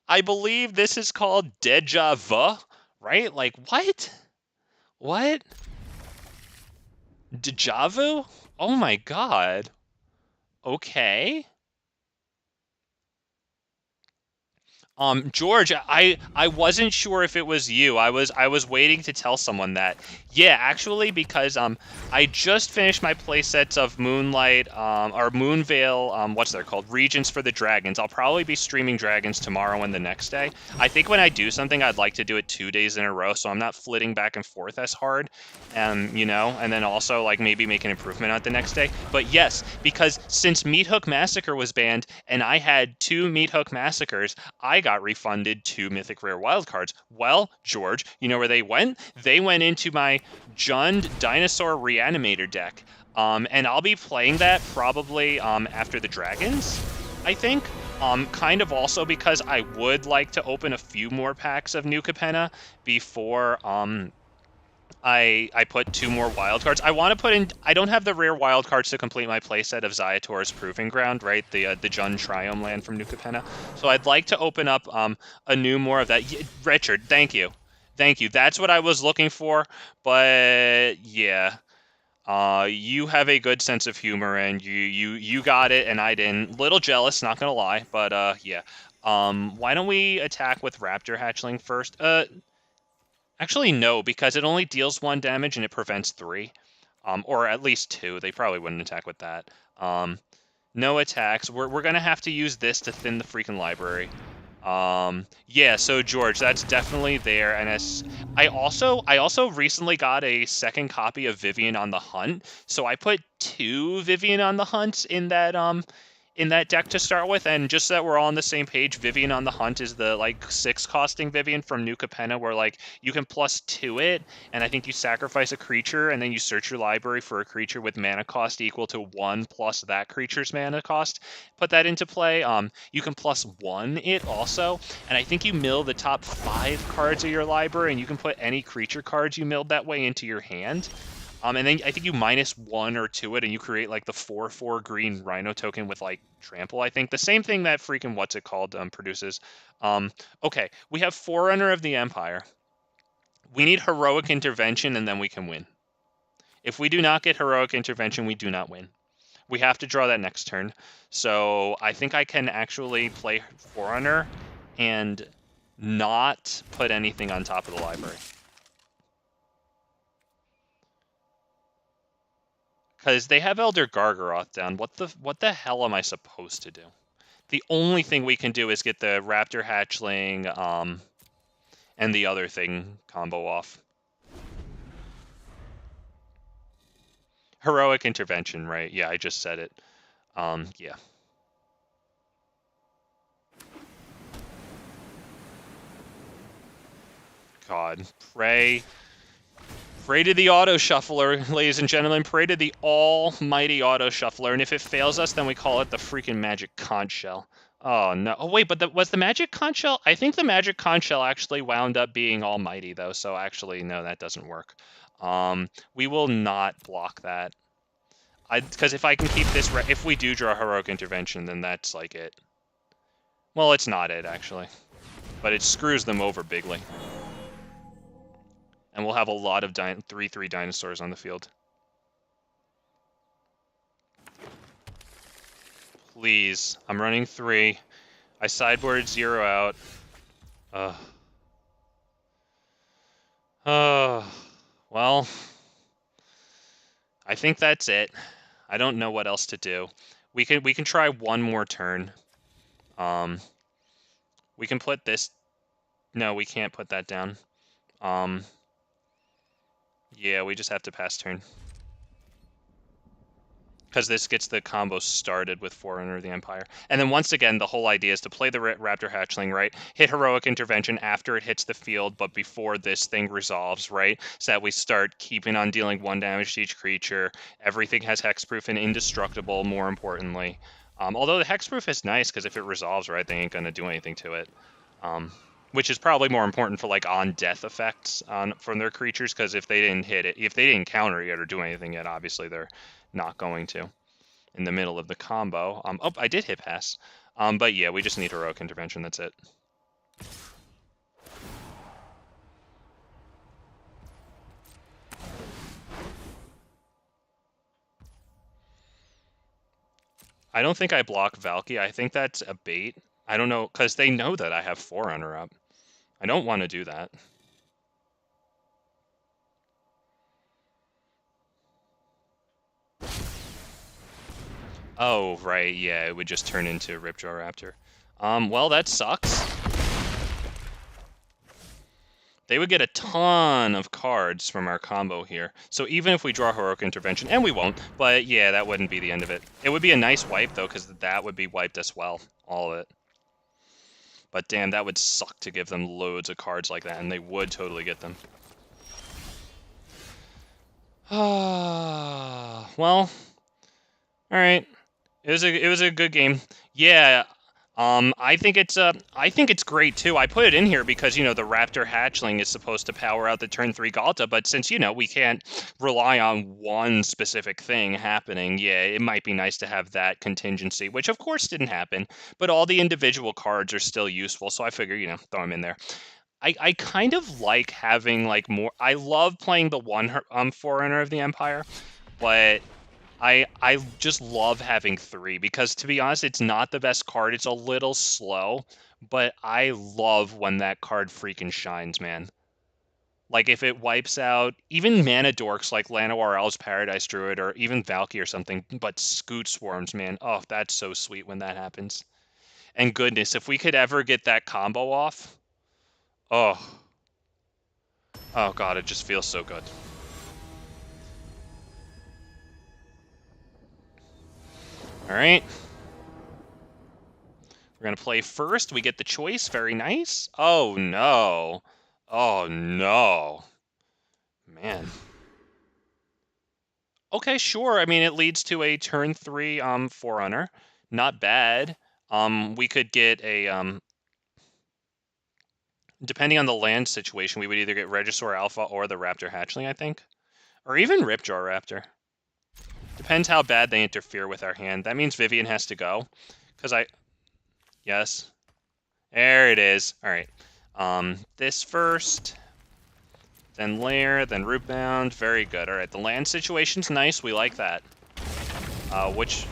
I believe this is called Deja Vu, right? Like what? What? Deja vu? Oh my god. Okay. George, I wasn't sure if it was you. I was waiting to tell someone that. Yeah, actually, because I just finished my playsets of Moonlight, or Moonveil, what's they're called? Regents for the Dragons. I'll probably be streaming Dragons tomorrow and the next day. I think when I do something, I'd like to do it 2 days in a row, so I'm not flitting back and forth as hard, you know, and then also like maybe make an improvement on the next day. But yes, because since Meat Hook Massacre was banned and I had 2 Meat Hook Massacres, I got refunded 2 Mythic Rare wildcards. Well, George, you know where they went? They went into my Jund Dinosaur Reanimator deck. And I'll be playing that probably after the Dragons, I think. Kind of also because I would like to open a few more packs of New Capenna before I put 2 more wildcards. I want to put in. I don't have the rare wildcards to complete my playset of Ziator's Proving Ground, right? The Jund Triome land from New Capenna. So I'd like to open up a new more of that. Richard, thank you, thank you. That's what I was looking for. But yeah, you have a good sense of humor, and you got it, and I didn't. Little jealous, not gonna lie. But yeah. Why don't we attack with Raptor Hatchling first? Actually, no, because it only deals 1 damage and it prevents 3. Or at least 2. They probably wouldn't attack with that. No attacks. We're going to have to use this to thin the freaking library. Yeah, so George, that's definitely there. And as I also recently got a second copy of Vivien on the Hunt. So I put 2 Vivien on the Hunt in that deck to start with, and just so that we're all on the same page, Vivien on the Hunt is the like 6 costing Vivien from New Capenna, where like you can +2 it, and I think you sacrifice a creature and then you search your library for a creature with mana cost equal to 1 plus that creature's mana cost. Put that into play. You can +1 it also, and I think you mill the top 5 cards of your library, and you can put any creature cards you milled that way into your hand. And then I think you -1 or 2 it, and you create like the 4/4 green Rhino token with like trample. I think the same thing that freaking what's it called produces. Okay, we have Forerunner of the Empire. We need heroic intervention, and then we can win. If we do not get heroic intervention, we do not win. We have to draw that next turn. So I think I can actually play Forerunner and not put anything on top of the library. Because they have Elder Gargaroth down. What the hell am I supposed to do? The only thing we can do is get the Raptor Hatchling and the other thing combo off. Heroic intervention, right? Yeah, I just said it. Yeah. God, pray to the auto shuffler, ladies and gentlemen. Pray to the almighty auto shuffler, and if it fails us, then we call it the freaking magic conch shell. Oh no! Oh wait, but was the magic conch shell? I think the magic conch shell actually wound up being almighty though. So actually, no, that doesn't work. We will not block that. Because if I can keep this, if we do draw heroic intervention, then that's like it. Well, it's not it actually, but it screws them over bigly. And we'll have a lot of 3/3 dinosaurs on the field. Please. I'm running 3. I sideboarded 0 out. Well, I think that's it. I don't know what else to do. We can try one more turn. We can put this. No, we can't put that down. Yeah, we just have to pass turn. Because this gets the combo started with Forerunner of the Empire. And then once again, the whole idea is to play the Raptor Hatchling, right? Hit Heroic Intervention after it hits the field, but before this thing resolves, right? So that we start keeping on dealing 1 damage to each creature. Everything has Hexproof and Indestructible, more importantly. Although the Hexproof is nice, because if it resolves, right, they ain't going to do anything to it. Which is probably more important for like on-death effects from their creatures, because if they didn't hit it, if they didn't counter it or do anything yet, obviously they're not going to in the middle of the combo. Oh, I did hit pass. But yeah, we just need heroic intervention. That's it. I don't think I block Valky. I think that's a bait. I don't know, because they know that I have Forerunner up. I don't want to do that. Oh, right, yeah, it would just turn into Ripjaw Raptor. Well, that sucks. They would get a ton of cards from our combo here. So even if we draw Heroic Intervention, and we won't, but yeah, that wouldn't be the end of it. It would be a nice wipe, though, because that would be wiped as well, all of it. But damn, that would suck to give them loads of cards like that, and they would totally get them. Well, all right. It was a good game. Yeah, I think it's great too. I put it in here because the Raptor Hatchling is supposed to power out the turn 3 Ghalta, but since we can't rely on one specific thing happening, yeah, it might be nice to have that contingency, which of course didn't happen, but all the individual cards are still useful, so I figure throw them in there. I kind of like having like more. I love playing the one Forerunner of the Empire, but I just love having 3 because, to be honest, it's not the best card. It's a little slow, but I love when that card freaking shines, man. Like, if it wipes out even mana dorks like Llanowar Elves Paradise Druid or even Valky or something, but Scoot Swarms, man. Oh, that's so sweet when that happens. And goodness, if we could ever get that combo off. Oh. Oh god, it just feels so good. Alright. We're going to play first. We get the choice. Very nice. Oh, no. Oh, no. Man. Okay, sure. I mean, it leads to a turn 3 Forerunner. Not bad. We could get a... depending on the land situation, we would either get Regisaur Alpha or the Raptor Hatchling, I think. Or even Ripjaw Raptor. Depends how bad they interfere with our hand. That means Vivien has to go. Because Yes. There it is. All right. This first, then Lair, then Rootbound. Very good. All right, the land situation's nice. We like that. Which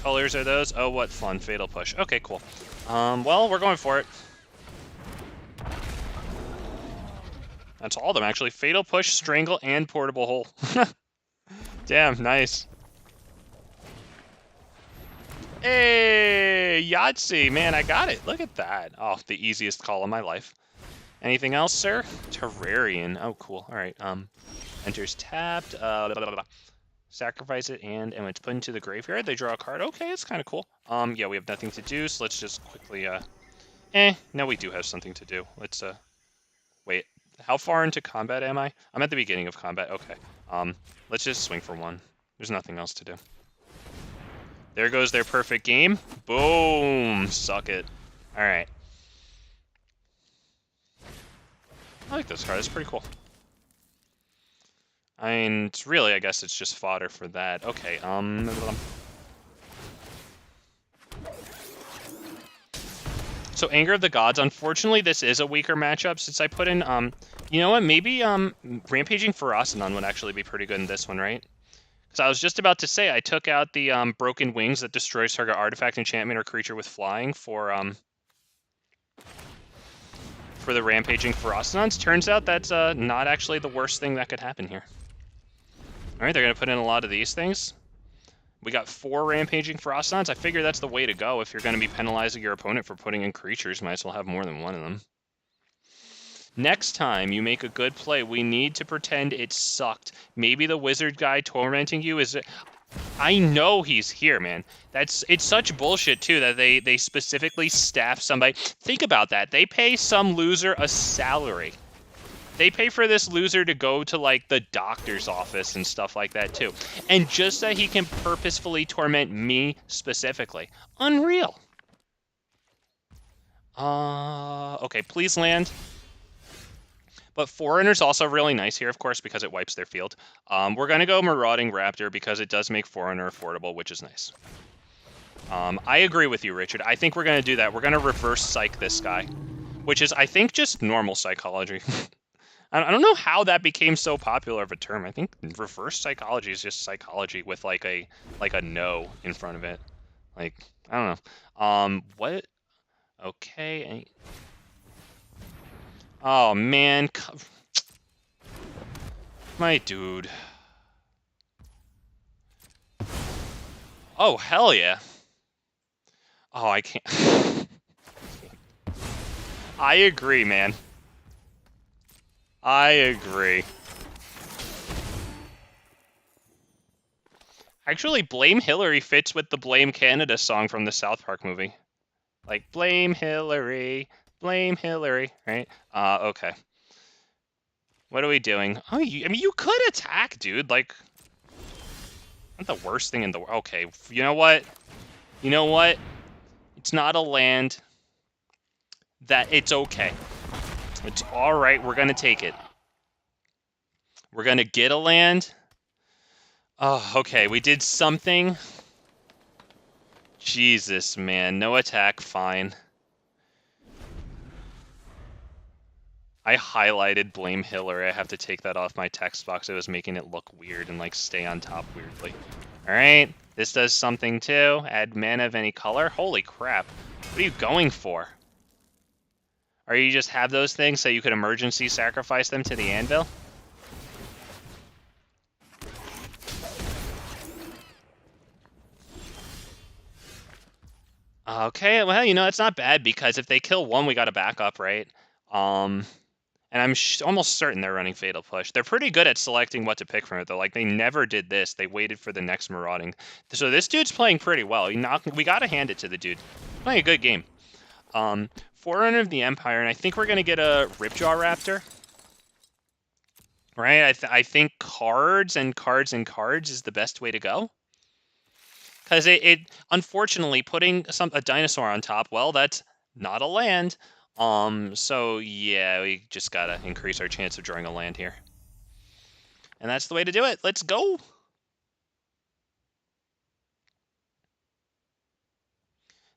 colors are those? Oh, what fun. Fatal Push. Okay, cool. Well, we're going for it. That's all of them, actually. Fatal Push, Strangle, and Portable Hole. Damn, nice. Hey, Yahtzee, man, I got it. Look at that. Oh, the easiest call of my life. Anything else, sir? Terrarian. Oh, cool. All right. Enters tapped. Blah, blah, blah. Sacrifice it, and it's put into the graveyard. They draw a card. Okay, it's kind of cool. Yeah, we have nothing to do, so let's just quickly. No, we do have something to do. Let's wait. How far into combat am I? I'm at the beginning of combat. Okay. Let's just swing for one. There's nothing else to do. There goes their perfect game. Boom! Suck it. All right. I like this card. It's pretty cool. And really, I guess it's just fodder for that. Okay. So Anger of the Gods. Unfortunately, this is a weaker matchup since I put in. You know what? Maybe Rampaging Forerunner would actually be pretty good in this one, right? So I was just about to say I took out the Broken Wings that destroys target artifact, enchantment, or creature with flying for the Rampaging Ferocynons. Turns out that's not actually the worst thing that could happen here. All right, they're going to put in a lot of these things. We got 4 Rampaging Ferocynons. I figure that's the way to go. If you're going to be penalizing your opponent for putting in creatures, might as well have more than one of them. Next time you make a good play, we need to pretend it sucked. Maybe the wizard guy tormenting you is... I know he's here, man. It's such bullshit, too, that they specifically staff somebody. Think about that. They pay some loser a salary. They pay for this loser to go to, like, the doctor's office and stuff like that, too. And just that he can purposefully torment me specifically. Unreal. Okay, please land. But Forerunner's also really nice here, of course, because it wipes their field. We're going to go Marauding Raptor because it does make Forerunner affordable, which is nice. I agree with you, Richard. I think we're going to do that. We're going to reverse psych this guy, which is, I think, just normal psychology. I don't know how that became so popular of a term. I think reverse psychology is just psychology with like a no in front of it. Like, I don't know. What? Okay. Oh, man. My dude. Oh, hell yeah. Oh, I can't. I agree, man. I agree. Actually, Blame Hillary fits with the Blame Canada song from the South Park movie. Like, blame Hillary, right? Okay. What are we doing? Oh, I mean, you could attack, dude. Like, not the worst thing in the world. Okay, you know what? You know what? It's not a land. It's okay. It's all right. We're going to take it. We're going to get a land. Oh, okay. We did something. Jesus, man. No attack. Fine. I highlighted Blame Hillary. I have to take that off my text box. It was making it look weird and, like, stay on top weirdly. All right. This does something, too. Add mana of any color. Holy crap. What are you going for? Or you just have those things so you could emergency sacrifice them to the anvil? Okay, well, it's not bad because if they kill one, we got to back up, right? And I'm almost certain they're running Fatal Push. They're pretty good at selecting what to pick from it, though. Like, they never did this. They waited for the next Marauding. So this dude's playing pretty well. We got to hand it to the dude. Playing a good game. Forerunner of the Empire, and I think we're going to get a Ripjaw Raptor. Right? I think cards and cards and cards is the best way to go. Because it unfortunately, putting a dinosaur on top, well, that's not a land. So yeah, we just gotta increase our chance of drawing a land here. And that's the way to do it. Let's go!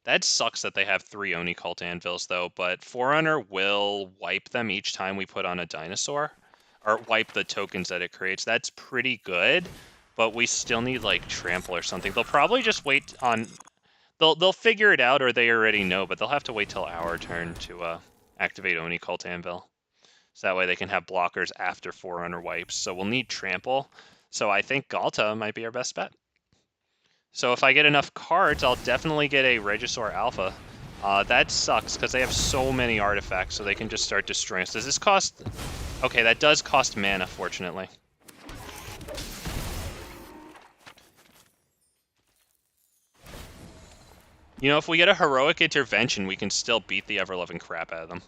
That sucks that they have 3 Oni Cult Anvils, though, but Forerunner will wipe them each time we put on a dinosaur. Or wipe the tokens that it creates. That's pretty good, but we still need, like, Trample or something. They'll probably just wait on... They'll figure it out, or they already know, but they'll have to wait till our turn to activate Oni Cult Anvil. So that way they can have blockers after Forerunner wipes. So we'll need Trample. So I think Ghalta might be our best bet. So if I get enough cards, I'll definitely get a Regisaur Alpha. That sucks, because they have so many artifacts, so they can just start destroying us. Does this cost... Okay, that does cost mana, fortunately. If we get a Heroic Intervention, we can still beat the ever-loving crap out of them.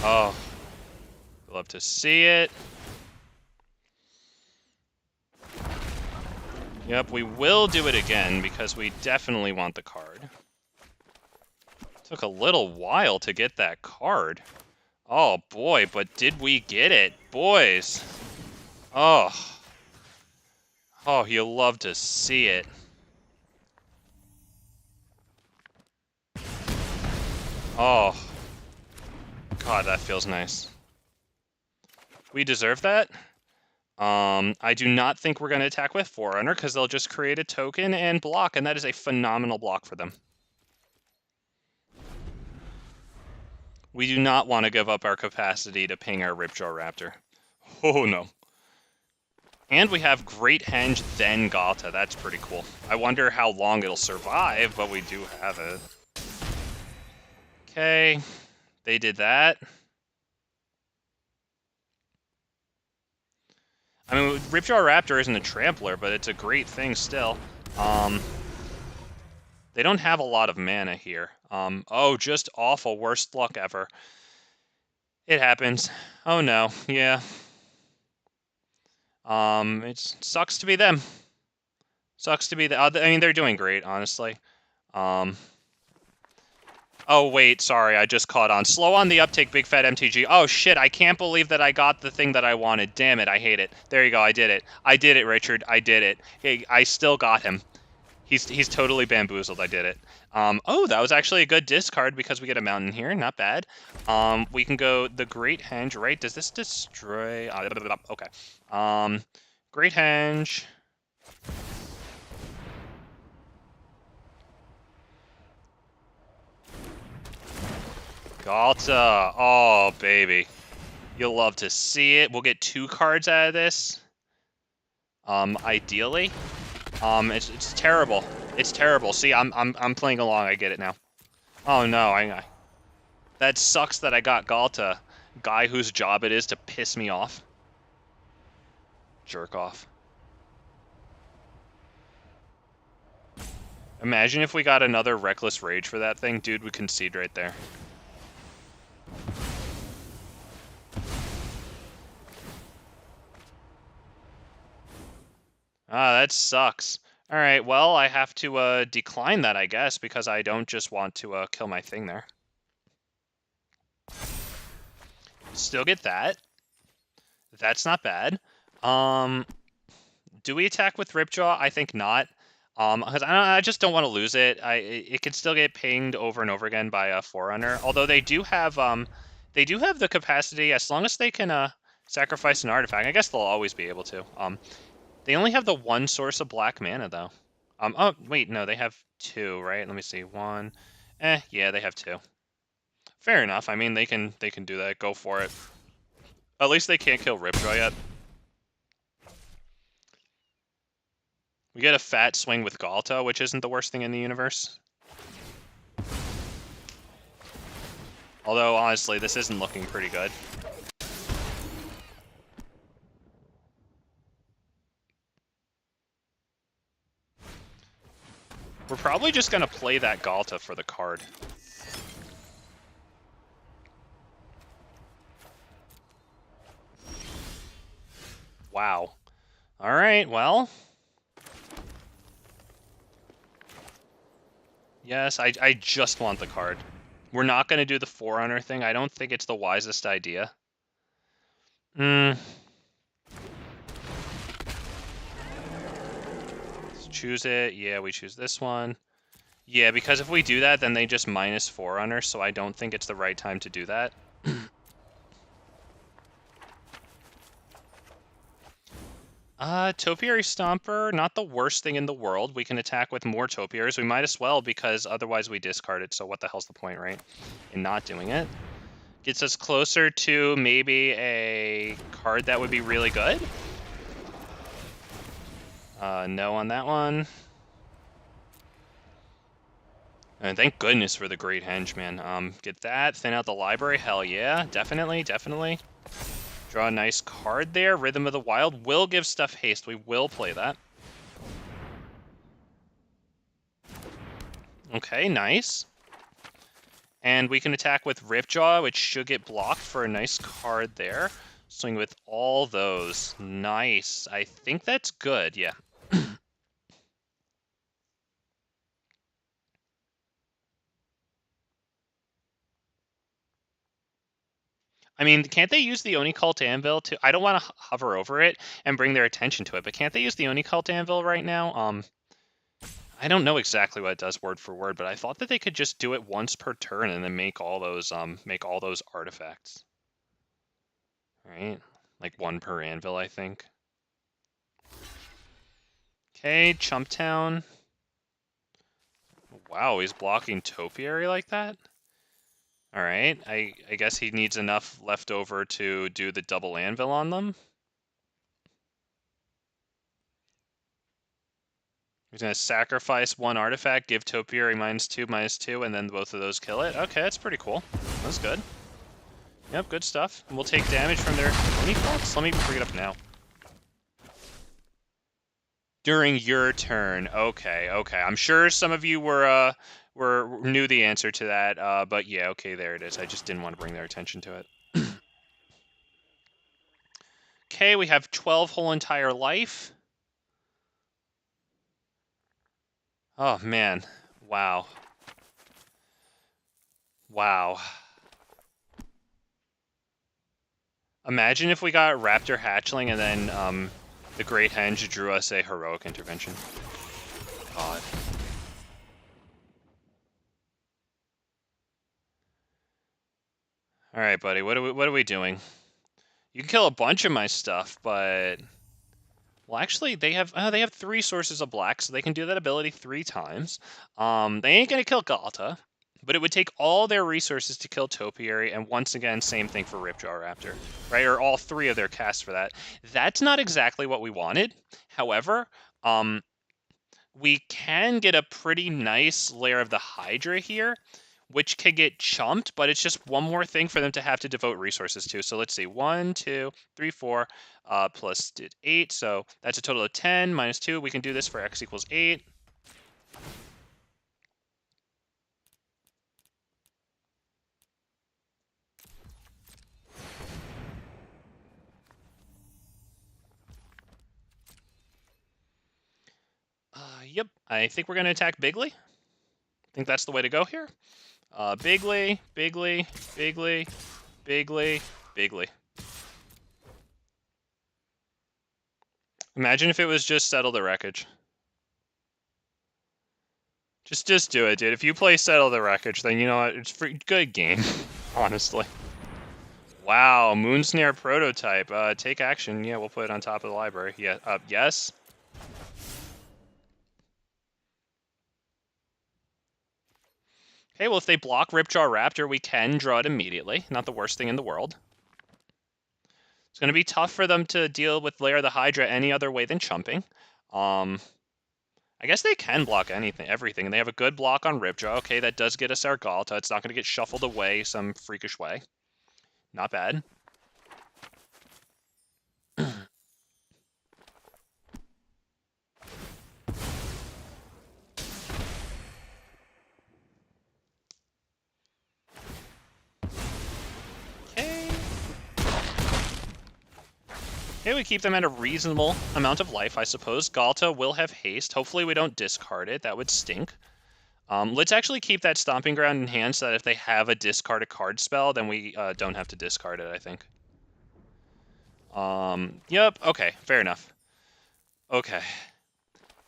Oh, love to see it. Yep, we will do it again because we definitely want the card. Took a little while to get that card. Oh boy, but did we get it, boys? Oh. Oh, you'll love to see it. Oh. God, that feels nice. We deserve that. I do not think we're going to attack with Forerunner because they'll just create a token and block, and that is a phenomenal block for them. We do not want to give up our capacity to ping our Ripjaw Raptor. Oh, no. And we have Great Henge, then Ghalta. That's pretty cool. I wonder how long it'll survive, but we do have it. Okay. They did that. I mean, Ripjaw Raptor isn't a trampler, but it's a great thing still. They don't have a lot of mana here. Oh, just awful. Worst luck ever. It happens. Oh, no. Yeah. It sucks to be them. Sucks to be the... I mean, they're doing great, honestly. Oh, wait, sorry, I just caught on. Slow on the uptake, big fat MTG. Oh, shit, I can't believe that I got the thing that I wanted. Damn it, I hate it. There you go, I did it. I did it, Richard, I did it. Hey, I still got him. He's totally bamboozled, I did it. Oh, that was actually a good discard because we get a mountain here, not bad. We can go the Great Henge, right? Does this destroy... okay. Great Henge... Ghalta. Oh, baby. You'll love to see it. We'll get 2 cards out of this. Ideally. It's terrible. It's terrible. See, I'm playing along. I get it now. Oh no, that sucks that I got Ghalta, guy whose job it is to piss me off. Jerk off. Imagine if we got another Reckless Rage for that thing. Dude, we concede right there. Ah, that sucks. Alright, well, I have to decline that, I guess, because I don't just want to kill my thing there. Still get that. That's not bad. Do we attack with Ripjaw? I think not. Because I just don't want to lose it. It can still get pinged over and over again by a Forerunner. Although they do have the capacity, as long as they can sacrifice an artifact. I guess they'll always be able to. They only have the one source of black mana, though. Oh, wait, no, they have two, right? Let me see. One. Yeah, they have two. Fair enough. I mean, they can do that. Go for it. At least they can't kill Ripjaw yet. We get a fat swing with Ghalta, which isn't the worst thing in the universe. Although, honestly, this isn't looking pretty good. We're probably just going to play that Ghalta for the card. Wow. All right, well. Yes, I just want the card. We're not going to do the Forerunner thing. I don't think it's the wisest idea. Let's choose it. Yeah, we choose this one. Yeah, because if we do that, then they just minus Forerunner, so I don't think it's the right time to do that. Topiary Stomper, not the worst thing in the world. We can attack with more Topiaries. We might as well, because otherwise we discard it, so what the hell's the point, right? In not doing it. Gets us closer to maybe a card that would be really good. No on that one. And thank goodness for the Great Henge, man. Get that, thin out the library, hell yeah. Definitely, definitely. Draw a nice card there. Rhythm of the Wild will give stuff haste. We will play that. Okay, nice. And we can attack with Ripjaw, which should get blocked for a nice card there. Swing with all those. Nice. I think that's good, yeah. I mean, can't they use the Oni Cult Anvil to... I don't want to hover over it and bring their attention to it, but can't they use the Oni Cult Anvil right now? I don't know exactly what it does word for word, but I thought that they could just do it once per turn and then make all those artifacts. Right? Like one per anvil, I think. Okay, Chumptown. Wow, he's blocking Topiary like that? Alright, I guess he needs enough left over to do the double anvil on them. He's going to sacrifice one artifact, give Topiary -2/-2, and then both of those kill it. Okay, that's pretty cool. That's good. Yep, good stuff. And we'll take damage from their Oni Cults. Let me bring it up now. During your turn. Okay, okay. I'm sure some of you knew the answer to that, but yeah, okay, there it is. I just didn't want to bring their attention to it. Okay, we have 12 whole entire life. Oh, man. Wow. Wow. Imagine if we got Raptor Hatchling and then the Great Henge drew us a Heroic Intervention. God. All right, buddy. What are we doing? You can kill a bunch of my stuff, but well, actually, they have 3 sources of black, so they can do that ability 3 times. They ain't gonna kill Ghalta, but it would take all their resources to kill Topiary, and once again, same thing for Ripjaw Raptor, right? Or all 3 of their casts for that. That's not exactly what we wanted. However, we can get a pretty nice Lair of the Hydra here, which can get chumped, but it's just one more thing for them to have to devote resources to. So let's see, 1, 2, 3, 4, plus 8, so that's a total of 10, -2. We can do this for x equals 8. Yep, I think we're going to attack Bigly. I think that's the way to go here. Bigly, Bigly, Bigly, Bigly, Bigly. Imagine if it was just Settle the Wreckage. Just do it, dude. If you play Settle the Wreckage, then you know what? It's a good game, honestly. Wow, Moonsnare prototype. Take action. Yeah, we'll put it on top of the library. Yeah, yes. Okay, well, if they block Ripjaw Raptor, we can draw it immediately. Not the worst thing in the world. It's going to be tough for them to deal with Lair the Hydra any other way than chumping. I guess they can block everything. And they have a good block on Ripjaw. Okay, that does get us our Ghalta. It's not going to get shuffled away some freakish way. Not bad. Okay, we keep them at a reasonable amount of life, I suppose. Ghalta will have haste. Hopefully we don't discard it. That would stink. Let's actually keep that Stomping Ground in hand so that if they have a discard a card spell, then we don't have to discard it, I think. Yep, okay, fair enough. Okay.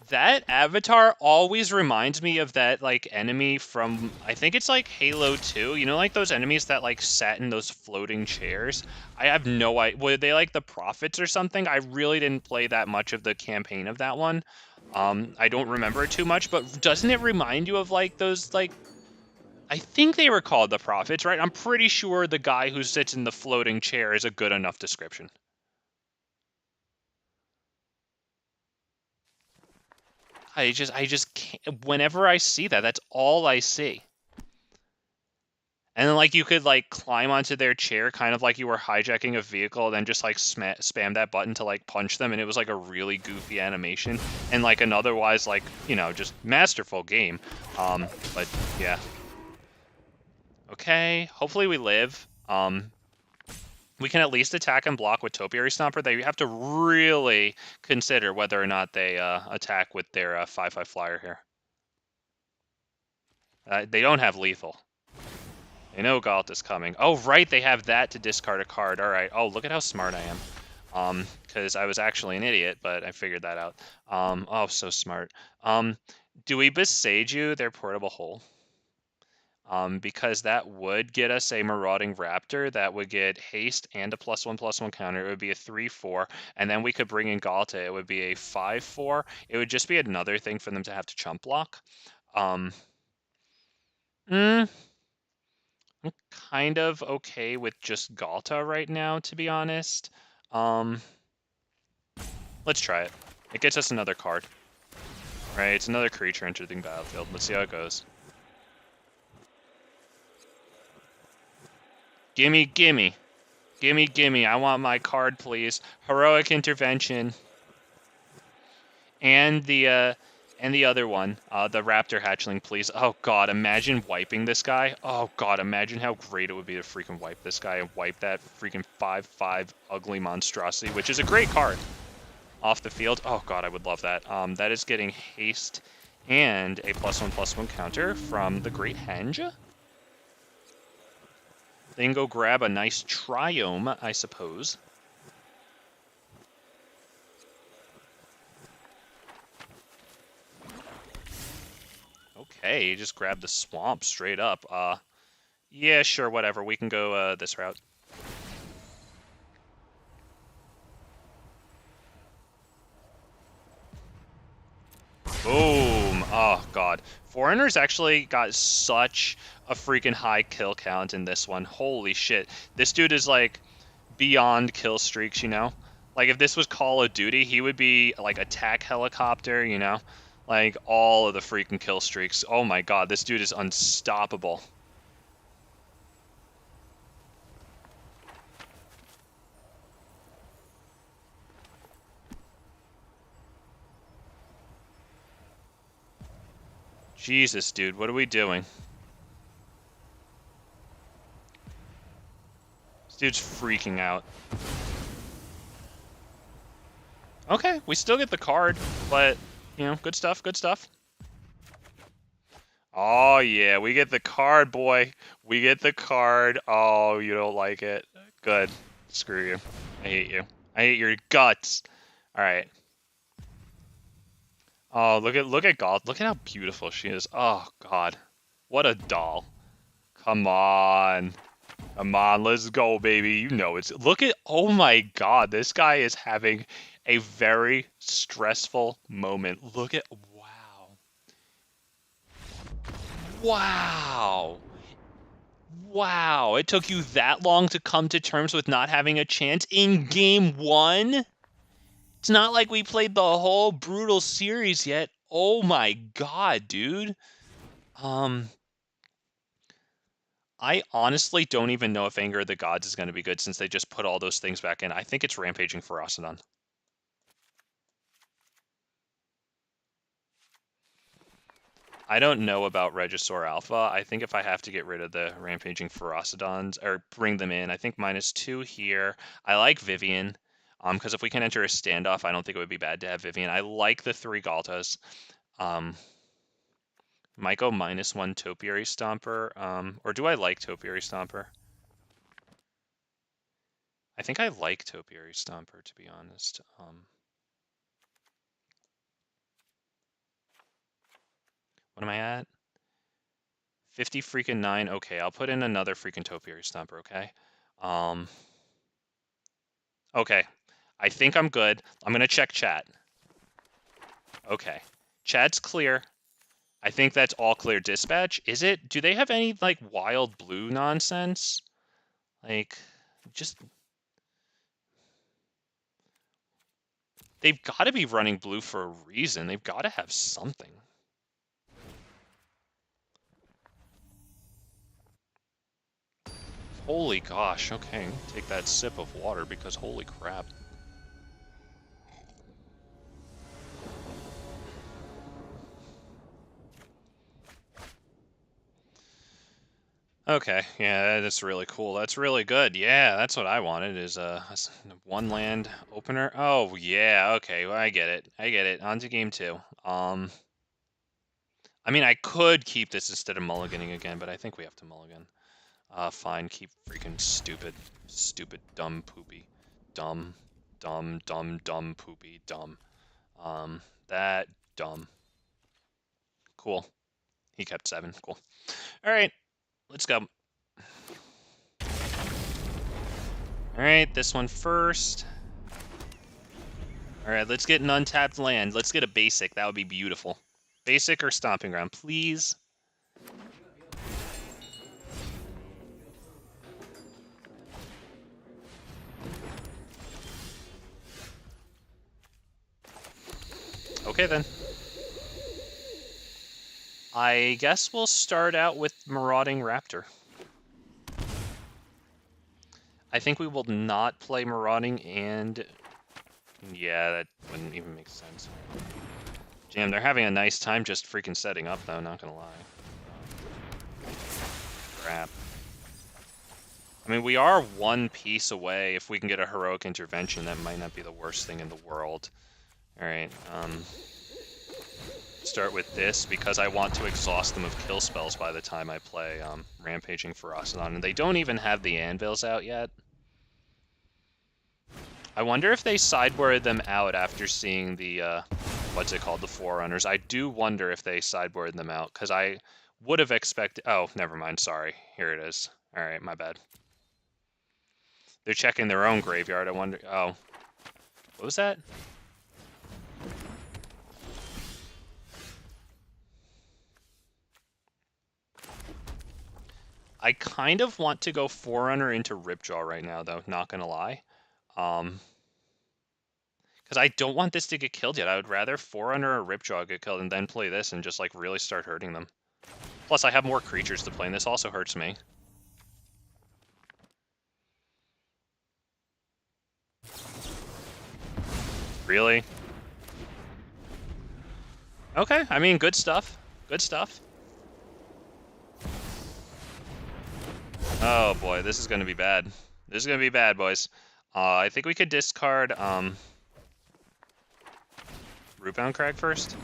That avatar always reminds me of that, like, enemy from, I think it's, like, Halo 2. You know, like, those enemies that, like, sat in those floating chairs? I have no idea. Were they, like, the Prophets or something? I really didn't play that much of the campaign of that one. I don't remember it too much, but doesn't it remind you of, like, those, like... I think they were called the Prophets, right? I'm pretty sure the guy who sits in the floating chair is a good enough description. I just can't. Whenever I see that, that's all I see. And then, like, you could, like, climb onto their chair, kind of like you were hijacking a vehicle, then just, like, spam that button to, like, punch them, and it was, like, a really goofy animation. And, like, an otherwise, like, you know, just masterful game. But, yeah. Okay, hopefully we live. We can at least attack and block with Topiary Stomper. They have to really consider whether or not they attack with their 5/5 flyer here. They don't have lethal. They know Ghalta's coming. Oh, right, they have that to discard a card. All right. Oh, look at how smart I am. Because I was actually an idiot, but I figured that out. Oh, so smart. Do we Boseiju their portable hole? Because that would get us a Marauding Raptor. That would get haste and a +1/+1 counter. It would be a 3/4, and then we could bring in Ghalta. It would be a 5/4. It would just be another thing for them to have to chump block. I'm kind of okay with just Ghalta right now, to be honest. Let's try it. It gets us another card. Right, it's another creature entering the battlefield. Let's see how it goes. Gimme, gimme. Gimme, gimme. I want my card, please. Heroic Intervention. And the other one, the Raptor Hatchling, please. Oh, God, imagine wiping this guy. Oh, God, imagine how great it would be to freaking wipe this guy and wipe that freaking 5/5 ugly monstrosity, which is a great card, off the field. Oh, God, I would love that. That is getting haste and a +1/+1 counter from the Great Henge. Then go grab a nice Triome, I suppose. Okay, just grab the swamp straight up. Yeah, sure, whatever. We can go this route. Boom. Oh, God. Forerunner's actually got such a freaking high kill count in this one. Holy shit. This dude is, like, beyond kill streaks, you know? Like, if this was Call of Duty, he would be, like, attack helicopter, you know? Like, all of the freaking kill streaks. Oh my God, this dude is unstoppable. Jesus, dude, what are we doing? This dude's freaking out. Okay, we still get the card, but, you know, good stuff, good stuff. Oh, yeah, we get the card, boy. We get the card. Oh, you don't like it. Good. Screw you. I hate you. I hate your guts. All right. Oh, look at Ghalta. Look at how beautiful she is. Oh, God. What a doll. Come on. Come on, let's go, baby. You know it's... Look at... Oh my god, this guy is having a very stressful moment. Look at... Wow. Wow. Wow. It took you that long to come to terms with not having a chance in game 1? It's not like we played the whole brutal series yet. Oh my god, dude. I honestly don't even know if Anger of the Gods is going to be good since they just put all those things back in. I think it's Rampaging Ferocidon. I don't know about Regisaur Alpha. I think if I have to get rid of the Rampaging Ferocidons, or bring them in, I think -2 here. I like Vivien, because if we can enter a standoff, I don't think it would be bad to have Vivien. I like the 3 Ghaltas. Might go -1 Topiary Stomper, or do I like Topiary Stomper? I think I like Topiary Stomper, to be honest. What am I at? 50 freaking 9. Okay, I'll put in another freaking Topiary Stomper, okay? Okay, I think I'm good. I'm gonna check chat. Okay, chat's clear. I think that's all clear. Dispatch, is it? Do they have any, like, wild blue nonsense? Like, just... They've got to be running blue for a reason. They've got to have something. Holy gosh, okay. Take that sip of water because holy crap. Okay, yeah, that's really cool. That's really good. Yeah, that's what I wanted, is a one land opener. Oh, yeah, okay, well, I get it. I get it. On to game 2. I mean, I could keep this instead of mulliganing again, but I think we have to mulligan. Fine, keep freaking stupid, dumb, poopy. Dumb, poopy, dumb. That, dumb. Cool. He kept 7, cool. Alright, let's go. Alright, this one first. Alright, let's get an untapped land. Let's get a basic, that would be beautiful. Basic or Stomping Ground, please. Okay, then. I guess we'll start out with Marauding Raptor. I think we will not play Marauding and... Yeah, that wouldn't even make sense. Damn, they're having a nice time just freaking setting up, though, not gonna lie. Crap. I mean, we are one piece away. If we can get a heroic intervention, that might not be the worst thing in the world. Alright, start with this because I want to exhaust them of kill spells by the time I play Rampaging Ferocidon, and they don't even have the anvils out yet. I wonder if they sideboarded them out after seeing the, what's it called, the Forerunners. I do wonder if they sideboarded them out, because I would have expected... Oh, never mind, sorry. Here it is. Alright, my bad. They're checking their own graveyard, I wonder... Oh. What was that? I kind of want to go Forerunner into Ripjaw right now, though, not gonna lie. Because I don't want this to get killed yet. I would rather Forerunner or Ripjaw get killed and then play this and just, like, really start hurting them. Plus, I have more creatures to play, and this also hurts me. Really? Okay, I mean, good stuff. Good stuff. Oh boy, this is gonna be bad. This is gonna be bad, boys. I think we could discard, Rootbound Crag first.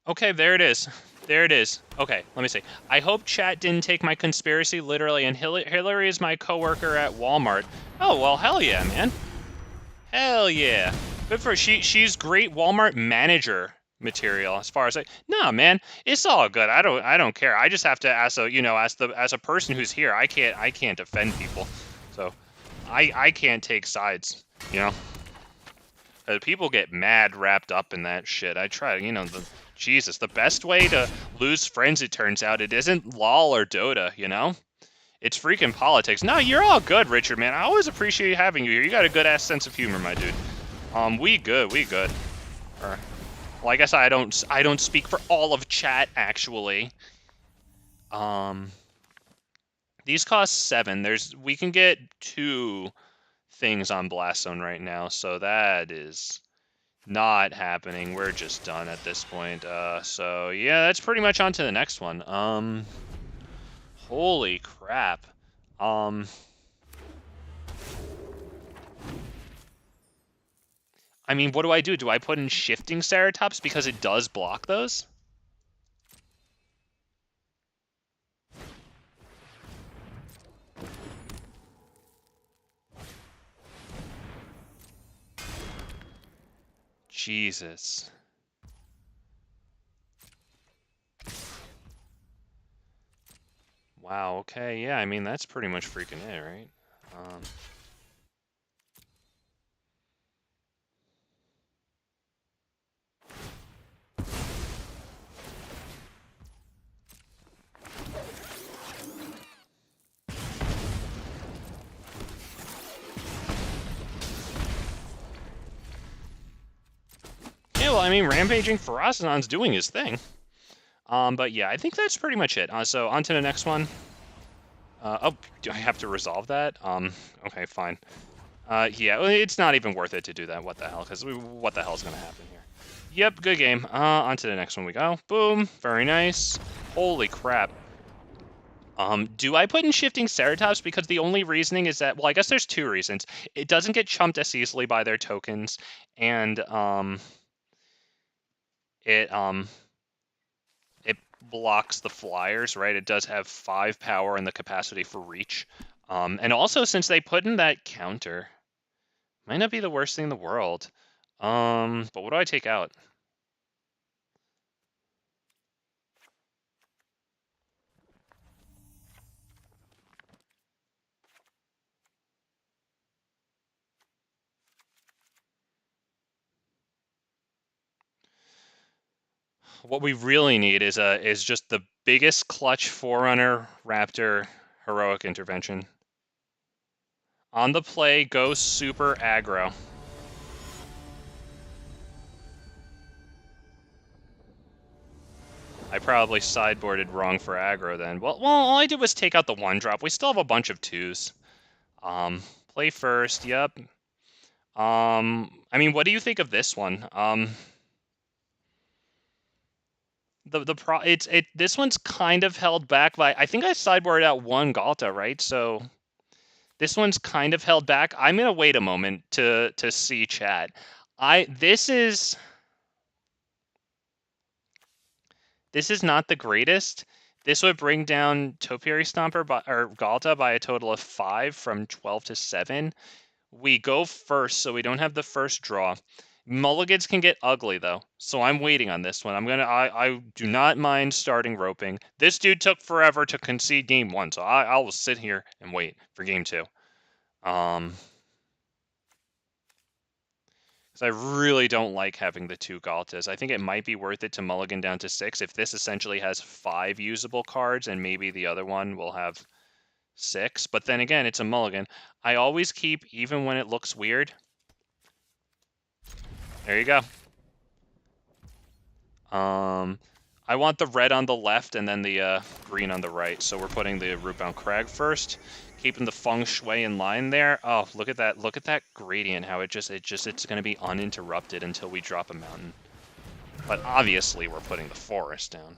Okay, there it is. There it is. Okay, let me see. I hope chat didn't take my conspiracy literally, and Hillary is my coworker at Walmart. Oh, well, hell yeah, man. Hell yeah. Good for her. She's great Walmart manager material as far as nah, man, it's all good. I don't care. I just have to as a person who's here, I can't defend people. So I can't take sides, you know. People get mad wrapped up in that shit. I try, Jesus, the best way to lose friends, it turns out, it isn't LOL or Dota, you know? It's freaking politics. No, you're all good, Richard, man. I always appreciate having you here. You got a good-ass sense of humor, my dude. We good. Well, I guess I don't speak for all of chat, actually. These cost 7. We can get 2 things on Blast Zone right now, so that is not happening. We're just done at this point. So yeah, that's pretty much on to the next one. Holy crap. I mean, what do I do? Do I put in Shifting Ceratops because it does block those? Jesus. Wow, okay, yeah, I mean, that's pretty much freaking it, right? Yeah, well, I mean, Rampaging Ferocynon's doing his thing. But yeah, I think that's pretty much it. So on to the next one. Oh, do I have to resolve that? Okay, fine. Yeah, it's not even worth it to do that. What the hell? Because what the hell is going to happen here? Yep, good game. On to the next one we go. Boom. Very nice. Holy crap. Do I put in Shifting Ceratops? Because the only reasoning is that, well, I guess there's 2 reasons. It doesn't get chumped as easily by their tokens, and, it blocks the flyers, right? It does have 5 power and the capacity for reach. And also, since they put in that counter, might not be the worst thing in the world. But what do I take out? What we really need is just the biggest clutch Forerunner Raptor heroic intervention. On the play, go super aggro. I probably sideboarded wrong for aggro then. Well, all I did was take out the 1-drop. We still have a bunch of 2s. Play first, yep. I mean, what do you think of this one? This one's kind of held back by, I think I sideboarded out 1 Ghalta, right? So this one's kind of held back. I'm gonna wait a moment to see chat. This is not the greatest. This would bring down Topiary Stomper or Ghalta by a total of 5 from 12 to 7. We go first, so we don't have the first draw. Mulligans can get ugly though, so I'm waiting on this one. I do not mind starting roping. This dude took forever to concede game 1, so I will sit here and wait for game 2. Because I really don't like having the 2 Ghaltas. I think it might be worth it to mulligan down to 6 if this essentially has 5 usable cards, and maybe the other one will have 6. But then again, it's a mulligan. I always keep, even when it looks weird. There you go. I want the red on the left and then the green on the right. So we're putting the Rootbound Crag first, keeping the feng shui in line there. Oh, look at that! Look at that gradient. How it's going to be uninterrupted until we drop a mountain. But obviously, we're putting the forest down.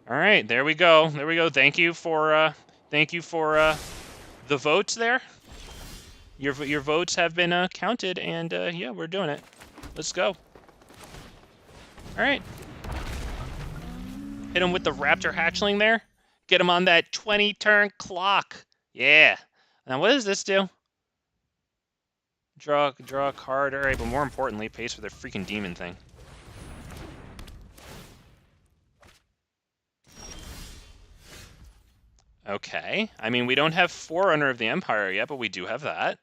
All right, there we go. There we go. Thank you for the votes there. Your votes have been counted, and yeah, we're doing it. Let's go. All right. Hit him with the Raptor Hatchling there. Get him on that 20-turn clock. Yeah. Now, what does this do? Draw a card. All right, but more importantly, pays for their freaking demon thing. Okay. I mean, we don't have Forerunner of the Empire yet, but we do have that.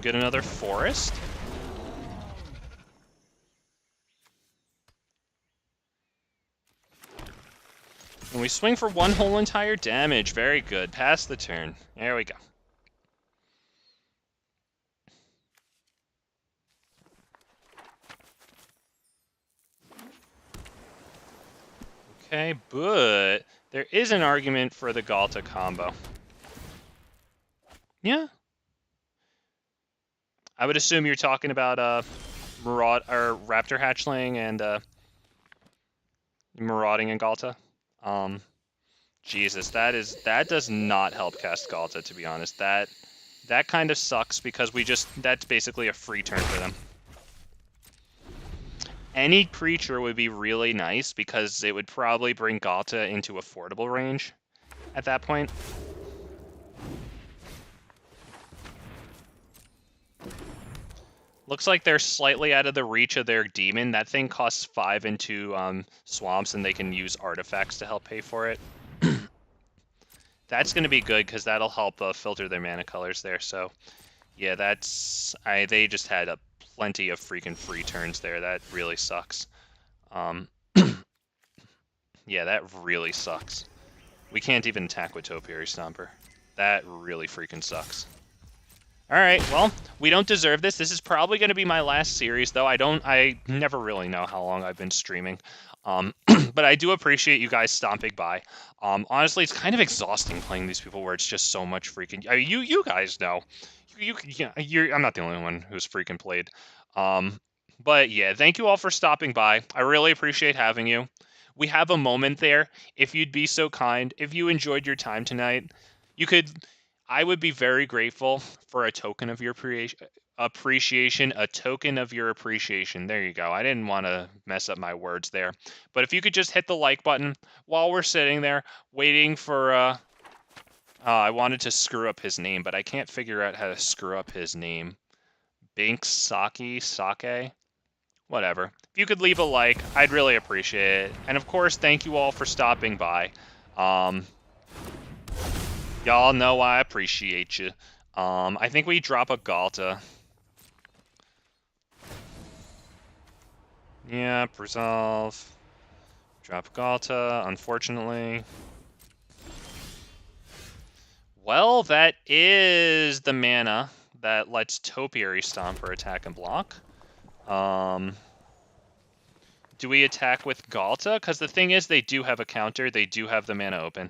Get another Forest. And we swing for one whole entire damage. Very good. Pass the turn. There we go. Okay, but there is an argument for the Ghalta combo. Yeah. I would assume you're talking about Raptor Hatchling and Marauding and Ghalta. Jesus, that does not help cast Ghalta, to be honest. That kind of sucks because that's basically a free turn for them. Any creature would be really nice because it would probably bring Ghalta into affordable range at that point. Looks like they're slightly out of the reach of their demon. That thing costs 5 into swamps, and they can use artifacts to help pay for it. That's going to be good because that'll help filter their mana colors there. So, yeah, they just had plenty of freaking free turns there. That really sucks. Yeah, that really sucks. We can't even attack with Topiary Stomper. That really freaking sucks. Alright, well, we don't deserve this. This is probably going to be my last series, though. I never really know how long I've been streaming. But I do appreciate you guys stomping by. Honestly, it's kind of exhausting playing these people where it's just so much freaking... I mean, you guys know. I'm not the only one who's freaking played. But yeah, thank you all for stopping by. I really appreciate having you. We have a moment there. If you'd be so kind, if you enjoyed your time tonight, I would be very grateful for a token of your appreciation, a token of your appreciation. There you go. I didn't want to mess up my words there. But if you could just hit the like button while we're sitting there waiting for... I wanted to screw up his name, but I can't figure out how to screw up his name. Binks Sake? Whatever. If you could leave a like, I'd really appreciate it. And of course, thank you all for stopping by. Y'all know I appreciate you. I think we drop a Ghalta. Yeah, resolve. Drop Ghalta, unfortunately. Well, that is the mana that lets Topiary Stomper attack and block. Do we attack with Ghalta? Because the thing is, they do have a counter. They do have the mana open.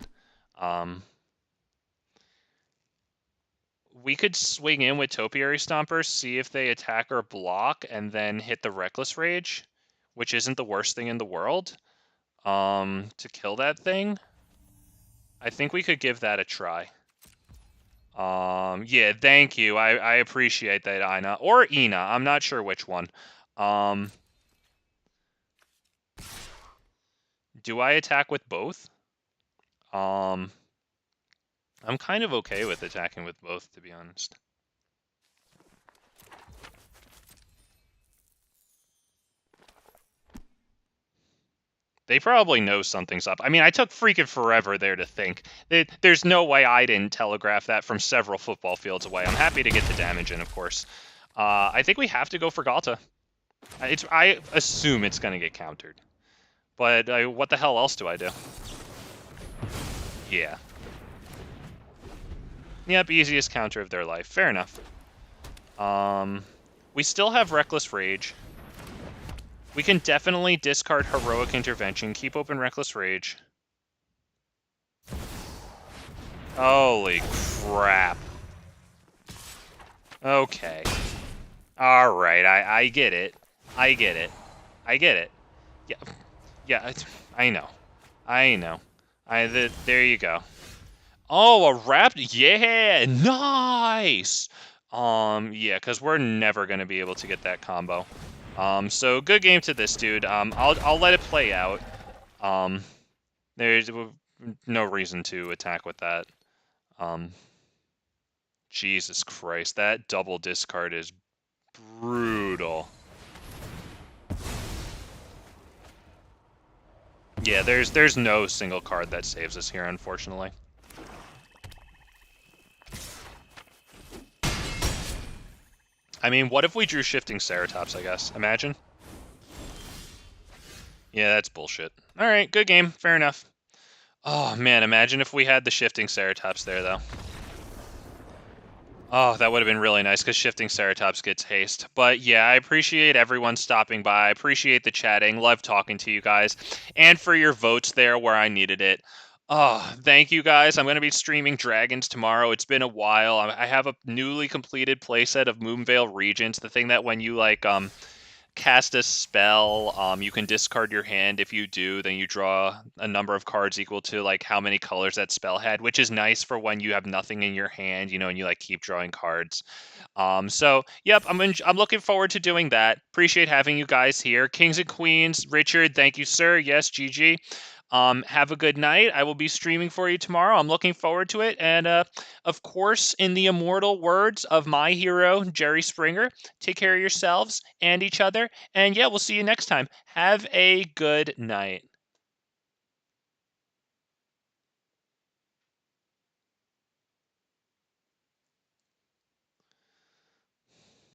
We could swing in with Topiary Stomper, see if they attack or block, and then hit the Reckless Rage, which isn't the worst thing in the world, to kill that thing. I think we could give that a try. Yeah, thank you. I appreciate that, Ina. Or Ina. I'm not sure which one. Do I attack with both? I'm kind of okay with attacking with both, to be honest. They probably know something's up. I mean, I took freaking forever there to think. There's no way I didn't telegraph that from several football fields away. I'm happy to get the damage in, of course. I think we have to go for Ghalta. I assume it's going to get countered. But what the hell else do I do? Yeah. Yep, easiest counter of their life. Fair enough. We still have Reckless Rage. We can definitely discard Heroic Intervention, keep open Reckless Rage. Holy crap. Okay. Alright, I get it. I get it. I get it. Yeah, I know. There you go. Oh, a Raptor. Yeah, nice. Yeah, because we're never going to be able to get that combo. So good game to this dude. I'll let it play out. There's no reason to attack with that. Jesus Christ, that double discard is brutal. Yeah, there's no single card that saves us here, unfortunately. I mean, what if we drew Shifting Ceratops, I guess? Imagine. Yeah, that's bullshit. Alright, good game. Fair enough. Oh, man, imagine if we had the Shifting Ceratops there, though. Oh, that would have been really nice, because Shifting Ceratops gets haste. But yeah, I appreciate everyone stopping by. I appreciate the chatting. Love talking to you guys. And for your votes there where I needed it. Oh, thank you guys. I'm going to be streaming Dragons tomorrow. It's been a while. I have a newly completed playset of Moonveil Regents, the thing that when you, like, cast a spell, you can discard your hand. If you do, then you draw a number of cards equal to like how many colors that spell had, which is nice for when you have nothing in your hand, you know, and you like keep drawing cards. So yep, I'm looking forward to doing that. Appreciate having you guys here. Kings and Queens, Richard, thank you, sir. Yes, GG. Have a good night. I will be streaming for you tomorrow. I'm looking forward to it. And of course, in the immortal words of my hero, Jerry Springer, take care of yourselves and each other. And yeah, we'll see you next time. Have a good night.